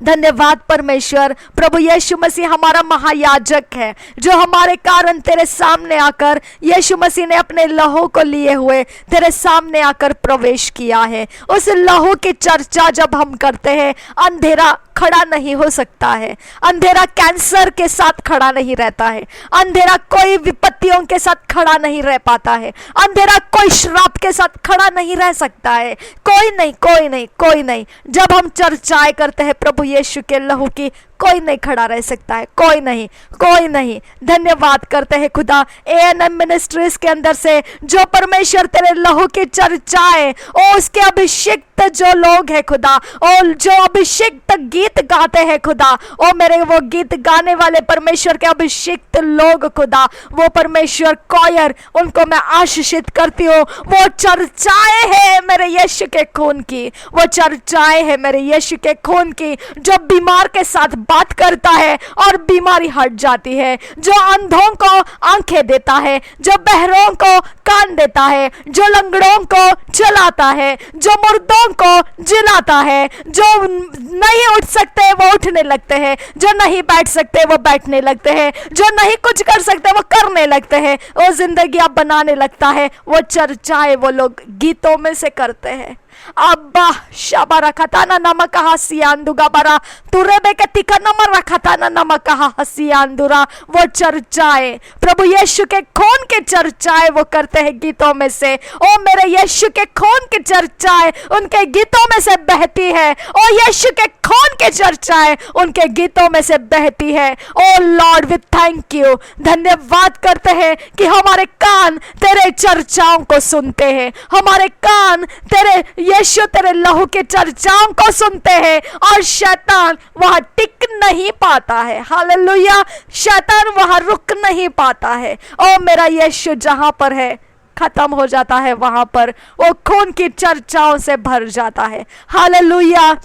धन्यवाद परमेश्वर। प्रभु यीशु मसीह हमारा महायाजक है, जो हमारे कारण तेरे सामने आकर, यीशु मसीह ने अपने लहू को लिए हुए तेरे सामने आकर प्रवेश किया है। उस लहू की चर्चा जब हम करते हैं, अंधेरा खड़ा नहीं हो सकता है। अंधेरा कैंसर के साथ खड़ा नहीं रहता है। अंधेरा कोई विपत्तियों के साथ खड़ा नहीं रह पाता है। अंधेरा कोई श्राप के साथ खड़ा नहीं रह सकता है। कोई नहीं, कोई नहीं, कोई नहीं। जब हम चर्चाएं करते हैं प्रभु यीशु के लहू की, कोई नहीं खड़ा रह सकता है। कोई नहीं, कोई नहीं। धन्यवाद करते हैं खुदा, ANM मिनिस्ट्रीज के अंदर से जो परमेश्वर तेरे लहू की चर्चाएं, और उसके अभिषिक्त जो लोग हैं खुदा, और जो अभिषिक्त गीत गाते हैं खुदा, ओ मेरे वो गीत गाने वाले परमेश्वर के अभिषिक्त लोग खुदा, वो परमेश्वर कॉयर, उनको मैं आशीषित करती हूँ। वो चर्चाएं हैं मेरे यीशु के खून की, वो चर्चाएं हैं मेरे यीशु के खून की, जो बीमार के साथ बात करता है और बीमारी हट जाती है, जो अंधों को आंखें देता है, जो बहरों को कान देता है, जो लंगड़ों को चलाता है, जो मुर्दों को जिलाता है, जो नहीं उठ सकते वो उठने लगते हैं, जो नहीं बैठ सकते वो बैठने लगते हैं, जो नहीं कुछ कर सकते वो करने लगते हैं, वो जिंदगी अब बनाने लगता है। वो चर्चाएं वो लोग गीतों में से करते हैं। अब्बा शाबारा खताना नमक हसियांदुगा बरा तुरेबे के तिखा नमक रखताना नमक हसियांदुरा। वो चर्चाएं प्रभु यीशु के खून की चर्चाएं वो करते हैं गीतों में से। ओ मेरे यीशु के खून की चर्चाएं उनके गीतों में से बहती है। ओ यीशु के खून की चर्चाएं उनके गीतों में से बहती है। ओ लॉर्ड वी थैंक यू, धन्यवाद करते हैं कि हमारे कान तेरे चर्चाओं को सुनते हैं। हमारे कान तेरे यीशु तेरे लहू के चर्चाओं को सुनते हैं, और शैतान वहां टिक नहीं पाता है। हालेलुया, शैतान वहां रुक नहीं पाता है। ओ मेरा यीशु जहां पर है खत्म हो जाता है, वहां पर वो खून की चर्चाओं से भर जाता है। हालेलुया,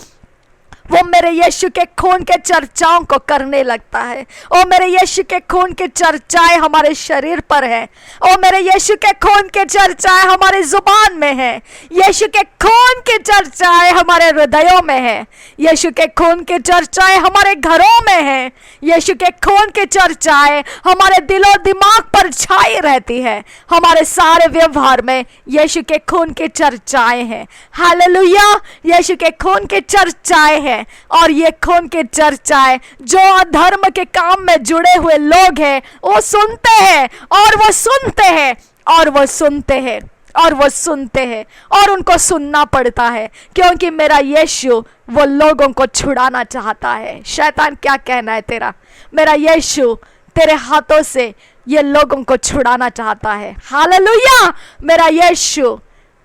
वो मेरे यीशु के खून के चर्चाओं को करने लगता है। ओ मेरे यीशु के खून की चर्चाएं हमारे शरीर पर है। ओ मेरे यीशु के खून की चर्चाएं हमारे जुबान में है। यीशु के खून की चर्चाएं हमारे हृदयों में है। यीशु के खून की चर्चाएं हमारे घरों में है। यीशु के खून की चर्चाएं हमारे दिलो दिमाग पर छाई रहती है। हमारे सारे व्यवहार में यीशु के खून की चर्चाएं हैं। हालेलुया, यीशु के खून की चर्चाएं हैं। और ये खून की चर्चाएं जो अधर्म के काम में जुड़े हुए लोग हैं, वो सुनते हैं और वो सुनते हैं और वो सुनते हैं और वो सुनते हैं, और उनको सुनना पड़ता है, क्योंकि मेरा यीशु वो लोगों को छुड़ाना चाहता है। शैतान क्या कहना है तेरा? मेरा यीशु तेरे हाथों से ये लोगों को छुड़ाना चाहता है। हालेलुया, मेरा यीशु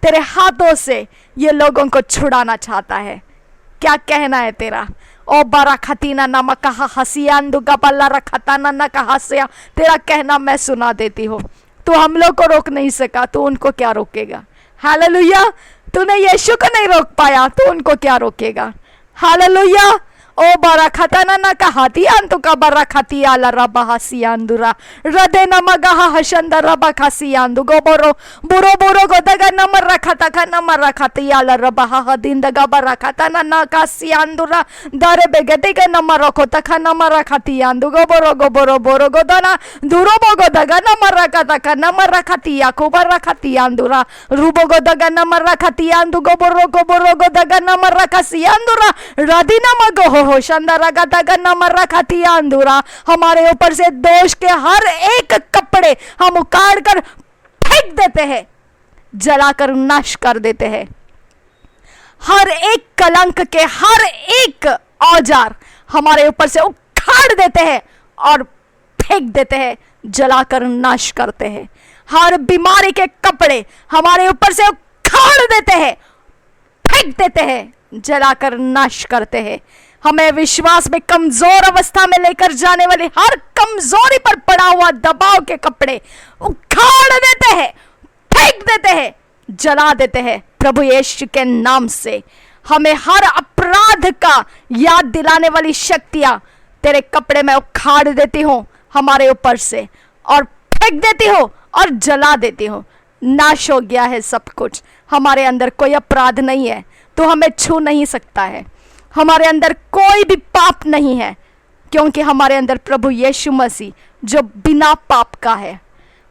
तेरे हाथों से ये लोगों को छुड़ाना चाहता है। क्या कहना है तेरा? ओ बारा खतीना नमक कहा हसियांदुगा पल्ला रखताना न कहा से, तेरा कहना मैं सुना देती हूँ। तू हम लोग को रोक नहीं सका, तू उनको क्या रोकेगा? हालेलुया, तूने यीशु को नहीं रोक पाया, तू उनको क्या रोकेगा? हालेलुया, ओ बारा खताना न कहती अंतु का बारा खती आला रबा हसियांदुरा रदे नमगहा हशंदा रबा खसियांदु गोबरो बुरो बुरो गोदगा नमर रखता का नमर रखती आला रबा हदिन दगा बारा खताना न कसियांदुरा दरे बेगते के नमर रखो तखा नमर रखती आंदु गोबरो गोबरो बोरो गोदना दुरो बोगो दगा नमर रखता का नमर रखती याकुबर रखती आंदुरा रुबो गोदगा नमर रखती आंदु गोबरो गोबरो गोदगा नमर रखसियांदुरा रदी नमगो हो अंधुरा। हमारे ऊपर से दोष के हर एक कपड़े हम उखाड़ कर फेंक देते हैं, जलाकर नाश कर देते हैं। हर एक कलंक के हर एक औजार हमारे ऊपर से उखाड़ देते हैं और फेंक देते हैं, जलाकर नाश करते हैं। हर बीमारी के कपड़े हमारे ऊपर से उखाड़ देते हैं, फेंक देते हैं, जलाकर नाश करते हैं। हमें विश्वास में कमजोर अवस्था में लेकर जाने वाली हर कमजोरी पर पड़ा हुआ दबाव के कपड़े उखाड़ देते हैं, फेंक देते हैं, जला देते हैं प्रभु यीशु के नाम से। हमें हर अपराध का याद दिलाने वाली शक्तियां तेरे कपड़े में उखाड़ देती हूं हमारे ऊपर से, और फेंक देती हूं और जला देती हूं। नाश हो गया है सब कुछ, हमारे अंदर कोई अपराध नहीं है, तो हमें छू नहीं सकता है। हमारे अंदर कोई भी पाप नहीं है, क्योंकि हमारे अंदर प्रभु यीशु मसीह जो बिना पाप का है।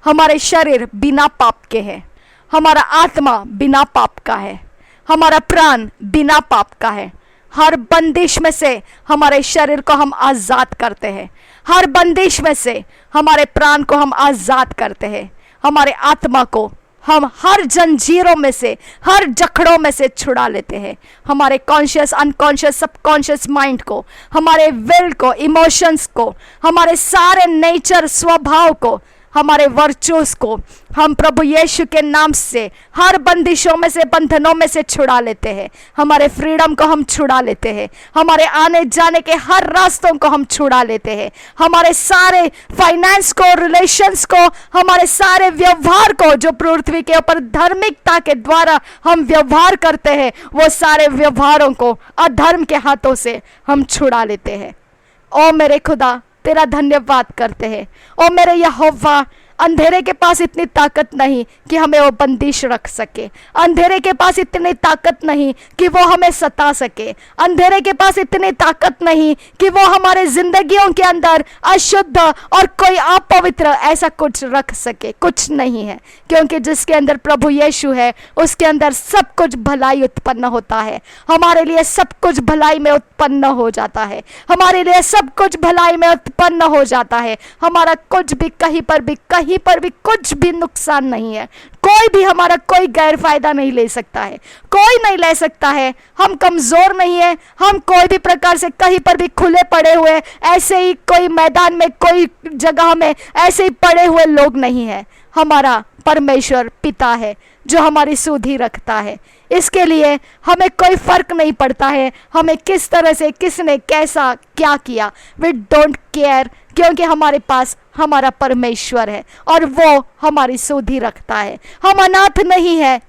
हमारे शरीर बिना पाप के है, हमारा आत्मा बिना पाप का है, हमारा प्राण बिना पाप का है। हर बंदिश में से हमारे शरीर को हम आज़ाद करते हैं, हर बंदिश में से हमारे प्राण को हम आज़ाद करते हैं, हमारे आत्मा को हम हर जंजीरों में से, हर जकड़ों में से छुड़ा लेते हैं। हमारे कॉन्शियस, अनकॉन्शियस, सबकॉन्शियस माइंड को, हमारे विल को, इमोशंस को, हमारे सारे नेचर, स्वभाव को, हमारे वर्चुअस को हम प्रभु यीशु के नाम से हर बंदिशों में से, बंधनों में से छुड़ा लेते हैं। हमारे फ्रीडम को हम छुड़ा लेते हैं, हमारे आने जाने के हर रास्तों को हम छुड़ा लेते हैं, हमारे सारे फाइनेंस को, रिलेशंस को, हमारे सारे व्यवहार को, जो पृथ्वी के ऊपर धार्मिकता के द्वारा हम व्यवहार करते हैं, वो सारे व्यवहारों को अधर्म के हाथों से हम छुड़ा लेते हैं। ओ मेरे खुदा, तेरा धन्यवाद करते हैं। ओ मेरे यहोवा, अंधेरे के पास इतनी ताकत नहीं कि हमें वो बंदिश रख सके, अंधेरे के पास इतनी ताकत नहीं कि वो हमें सता सके, अंधेरे के पास इतनी ताकत नहीं कि वो हमारे जिंदगियों के अंदर अशुद्ध और कोई अपवित्र ऐसा कुछ रख सके। कुछ नहीं है, क्योंकि जिसके अंदर प्रभु यीशु है उसके अंदर सब कुछ भलाई उत्पन्न होता है। हमारे लिए सब कुछ भलाई में उत्पन्न हो जाता है, हमारे लिए सब कुछ भलाई में उत्पन्न हो जाता है। हमारा कुछ भी कहीं पर भी कुछ भी नुकसान नहीं है, कोई भी हमारा कोई गैर फायदा नहीं ले सकता है, कोई नहीं ले सकता है। हम कमजोर नहीं है, हम कोई भी प्रकार से कहीं पर भी खुले पड़े हुए, ऐसे ही कोई मैदान में, कोई जगह में ऐसे ही पड़े हुए लोग नहीं है। हमारा परमेश्वर पिता है जो हमारी सुधि रखता है। इसके लिए हमें कोई फर्क नहीं पड़ता है हमें किस तरह से, किसने कैसा क्या किया। वी डोंट केयर, क्योंकि हमारे पास हमारा परमेश्वर है और वो हमारी सुधि रखता है। हम अनाथ नहीं है,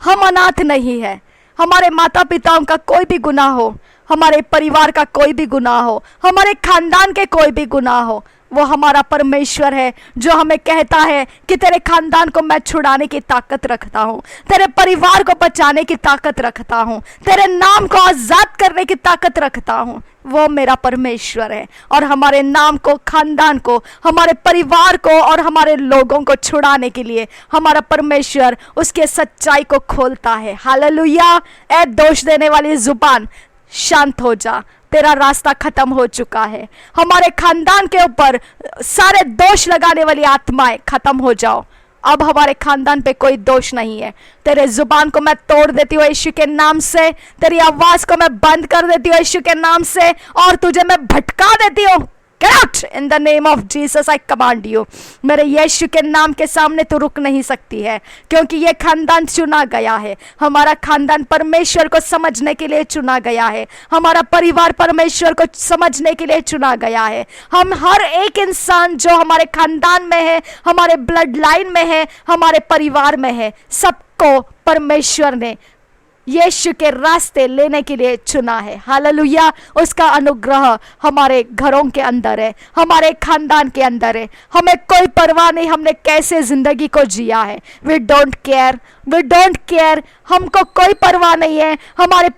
हम अनाथ नहीं है। हमारे माता पिताओं का कोई भी गुनाह हो, हमारे परिवार का कोई भी गुनाह हो, हमारे खानदान के कोई भी गुनाह हो, वो हमारा परमेश्वर है जो हमें कहता है कि तेरे खानदान को मैं छुड़ाने की ताकत रखता हूँ, तेरे परिवार को बचाने की ताकत रखता हूँ, तेरे नाम को आजाद करने की ताकत रखता हूँ। वो मेरा परमेश्वर है और हमारे नाम को, खानदान को, हमारे परिवार को और हमारे लोगों को छुड़ाने के लिए हमारा परमेश्वर उसके सच्चाई को खोलता है। हालेलुया। ए दोष देने वाली जुबान, शांत हो जा, तेरा रास्ता खत्म हो चुका है। हमारे खानदान के ऊपर सारे दोष लगाने वाली आत्माएं खत्म हो जाओ। अब हमारे खानदान पे कोई दोष नहीं है। तेरे जुबान को मैं तोड़ देती हूँ यीशु के नाम से, तेरी आवाज को मैं बंद कर देती हूँ यीशु के नाम से, और तुझे मैं भटका देती हूँ। Get out in the name of Jesus, I command you। मेरे यीशु के नाम के सामने तू रुक नहीं सकती है, क्योंकि ये खानदान चुना गया है। हमारा खानदान परमेश्वर को समझने के लिए चुना गया है, हमारा परिवार परमेश्वर को समझने के लिए चुना गया है। हम हर एक इंसान जो हमारे खानदान में है, हमारे ब्लड लाइन में है, हमारे परिवार में है, सबको परमेश्वर ने यीशु के रास्ते लेने के लिए चुना है। हालेलुया। उसका अनुग्रह हमारे घरों के अंदर है, हमारे खानदान के अंदर है। हमें कोई परवाह नहीं हमने कैसे जिंदगी को जिया है। We don't care, we don't care. हमको कोई परवाह नहीं है हमारे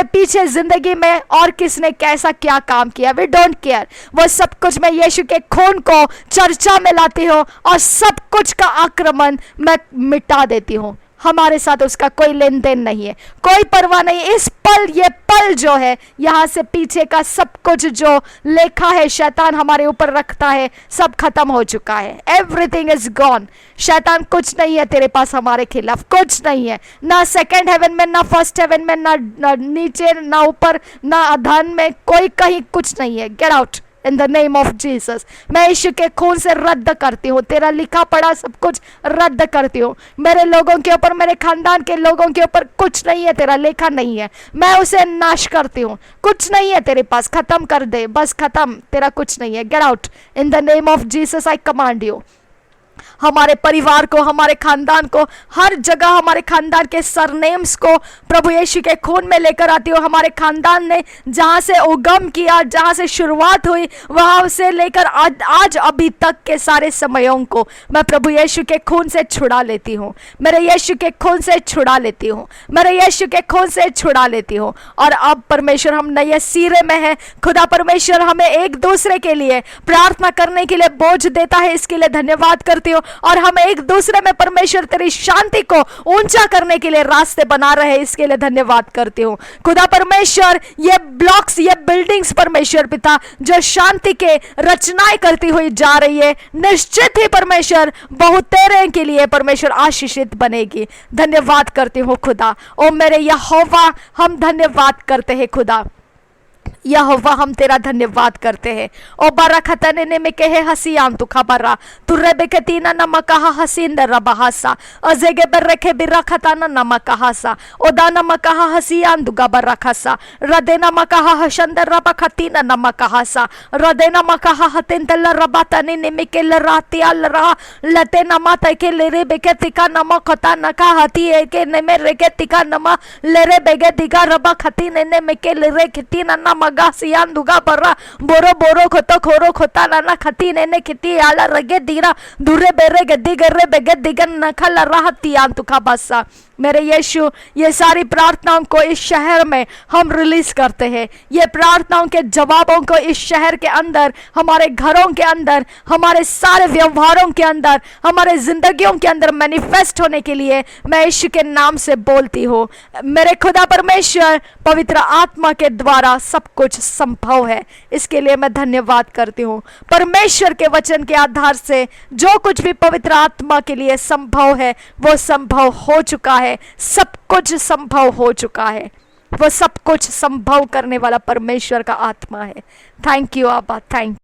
पीछे जिंदगी में और किसने कैसा क्या काम किया। We don't care. वो सब कुछ मैं यीशु के खून को चर्चा में लाती हूँ और सब कुछ का आक्रमण मैं मिटा देती हूँ। हमारे साथ उसका कोई लेन देन नहीं है, कोई परवाह नहीं। इस पल, ये पल जो है, यहाँ से पीछे का सब कुछ जो लेखा है शैतान हमारे ऊपर रखता है, सब खत्म हो चुका है। Everything is gone. शैतान कुछ नहीं है तेरे पास, हमारे खिलाफ कुछ नहीं है। ना सेकंड हेवन में, ना फर्स्ट हेवन में, ना नीचे, ना ऊपर, ना अधन में, कोई कहीं कुछ नहीं है। Get out in the name of Jesus. मैं यीशु के खून से रद्द करती हूँ, तेरा लिखा पड़ा सब कुछ रद्द करती हूँ। मेरे लोगों के ऊपर, मेरे खानदान के लोगों के ऊपर कुछ नहीं है, तेरा लेखा नहीं है, मैं उसे नाश करती हूँ। कुछ नहीं है तेरे पास, खत्म कर दे, बस खत्म, तेरा कुछ नहीं है। Get out in the name of Jesus, I command you. हमारे परिवार को, हमारे खानदान को, हर जगह हमारे खानदान के सरनेम्स को प्रभु यीशु के खून में लेकर आती हूँ। हमारे खानदान ने जहाँ से उगम किया, जहाँ से शुरुआत हुई, वहाँ से लेकर आज अभी तक के सारे समयों को मैं प्रभु यीशु के खून से छुड़ा लेती हूँ, मेरे यीशु के खून से छुड़ा लेती हूँ, मेरे यीशु के खून से छुड़ा लेती हूँ। और अब परमेश्वर हम नए सिरे में है। खुदा परमेश्वर हमें एक दूसरे के लिए प्रार्थना करने के लिए बोझ देता है, इसके लिए धन्यवाद करती हूँ। और हम एक दूसरे में परमेश्वर तेरी शांति को ऊंचा करने के लिए रास्ते बना रहे हैं, इसके लिए धन्यवाद करती हूँ। खुदा परमेश्वर ये ब्लॉक्स, ये बिल्डिंग्स परमेश्वर पिता जो शांति के रचनाएं करती हुई जा रही है, निश्चित ही परमेश्वर बहुत तेरे के लिए परमेश्वर आशीषित बनेगी। धन्यवाद करती हूँ खुदा। ओ मेरे यहोवा, हम धन्यवाद करते हैं खुदा। यहोवा हम तेरा धन्यवाद करते हैं। ओ बारा खतने में कहे हसियाम तू खबरा तुर्रे बेकतीना नमकहा हसीन रबहासा अजेगे बरखे बिरा खताना नमकहासा ओ दाना मकहा हसियाम दुगा बरखसा रदेना मकहा हशंदर रब खतीना नमकहासा रदेना मकहा हतिंतल रबातने निमिकेल रातियाल रा लतेना माता के लेरे बेकतिका नमकता नका हती के नेमे रेके तिका नमा लेरे बेगे दिगा रबा खतीने ने मेकेल रे खतीना नमक सियान दुगा बर्रा बोरो बोरो खोतो खोरो खोता लाना खती ने खिती आला रगे दीरा दूरे बेरे गद्दी गर्रे बेगे दिगन नखल राहतियान तुखा बसा। मेरे यीशु, ये सारी प्रार्थनाओं को इस शहर में हम रिलीज करते हैं। ये प्रार्थनाओं के जवाबों को इस शहर के अंदर, हमारे घरों के अंदर, हमारे सारे व्यवहारों के अंदर, हमारे जिंदगियों के अंदर मैनिफेस्ट होने के लिए मैं यीशु के नाम से बोलती हूँ। मेरे खुदा परमेश्वर, पवित्र आत्मा के द्वारा सब कुछ संभव है, इसके लिए मैं धन्यवाद करती हूँ। परमेश्वर के वचन के आधार से जो कुछ भी पवित्र आत्मा के लिए संभव है वो संभव हो चुका है। सब कुछ संभव हो चुका है। वो सब कुछ संभव करने वाला परमेश्वर का आत्मा है। थैंक यू आबा, थैंक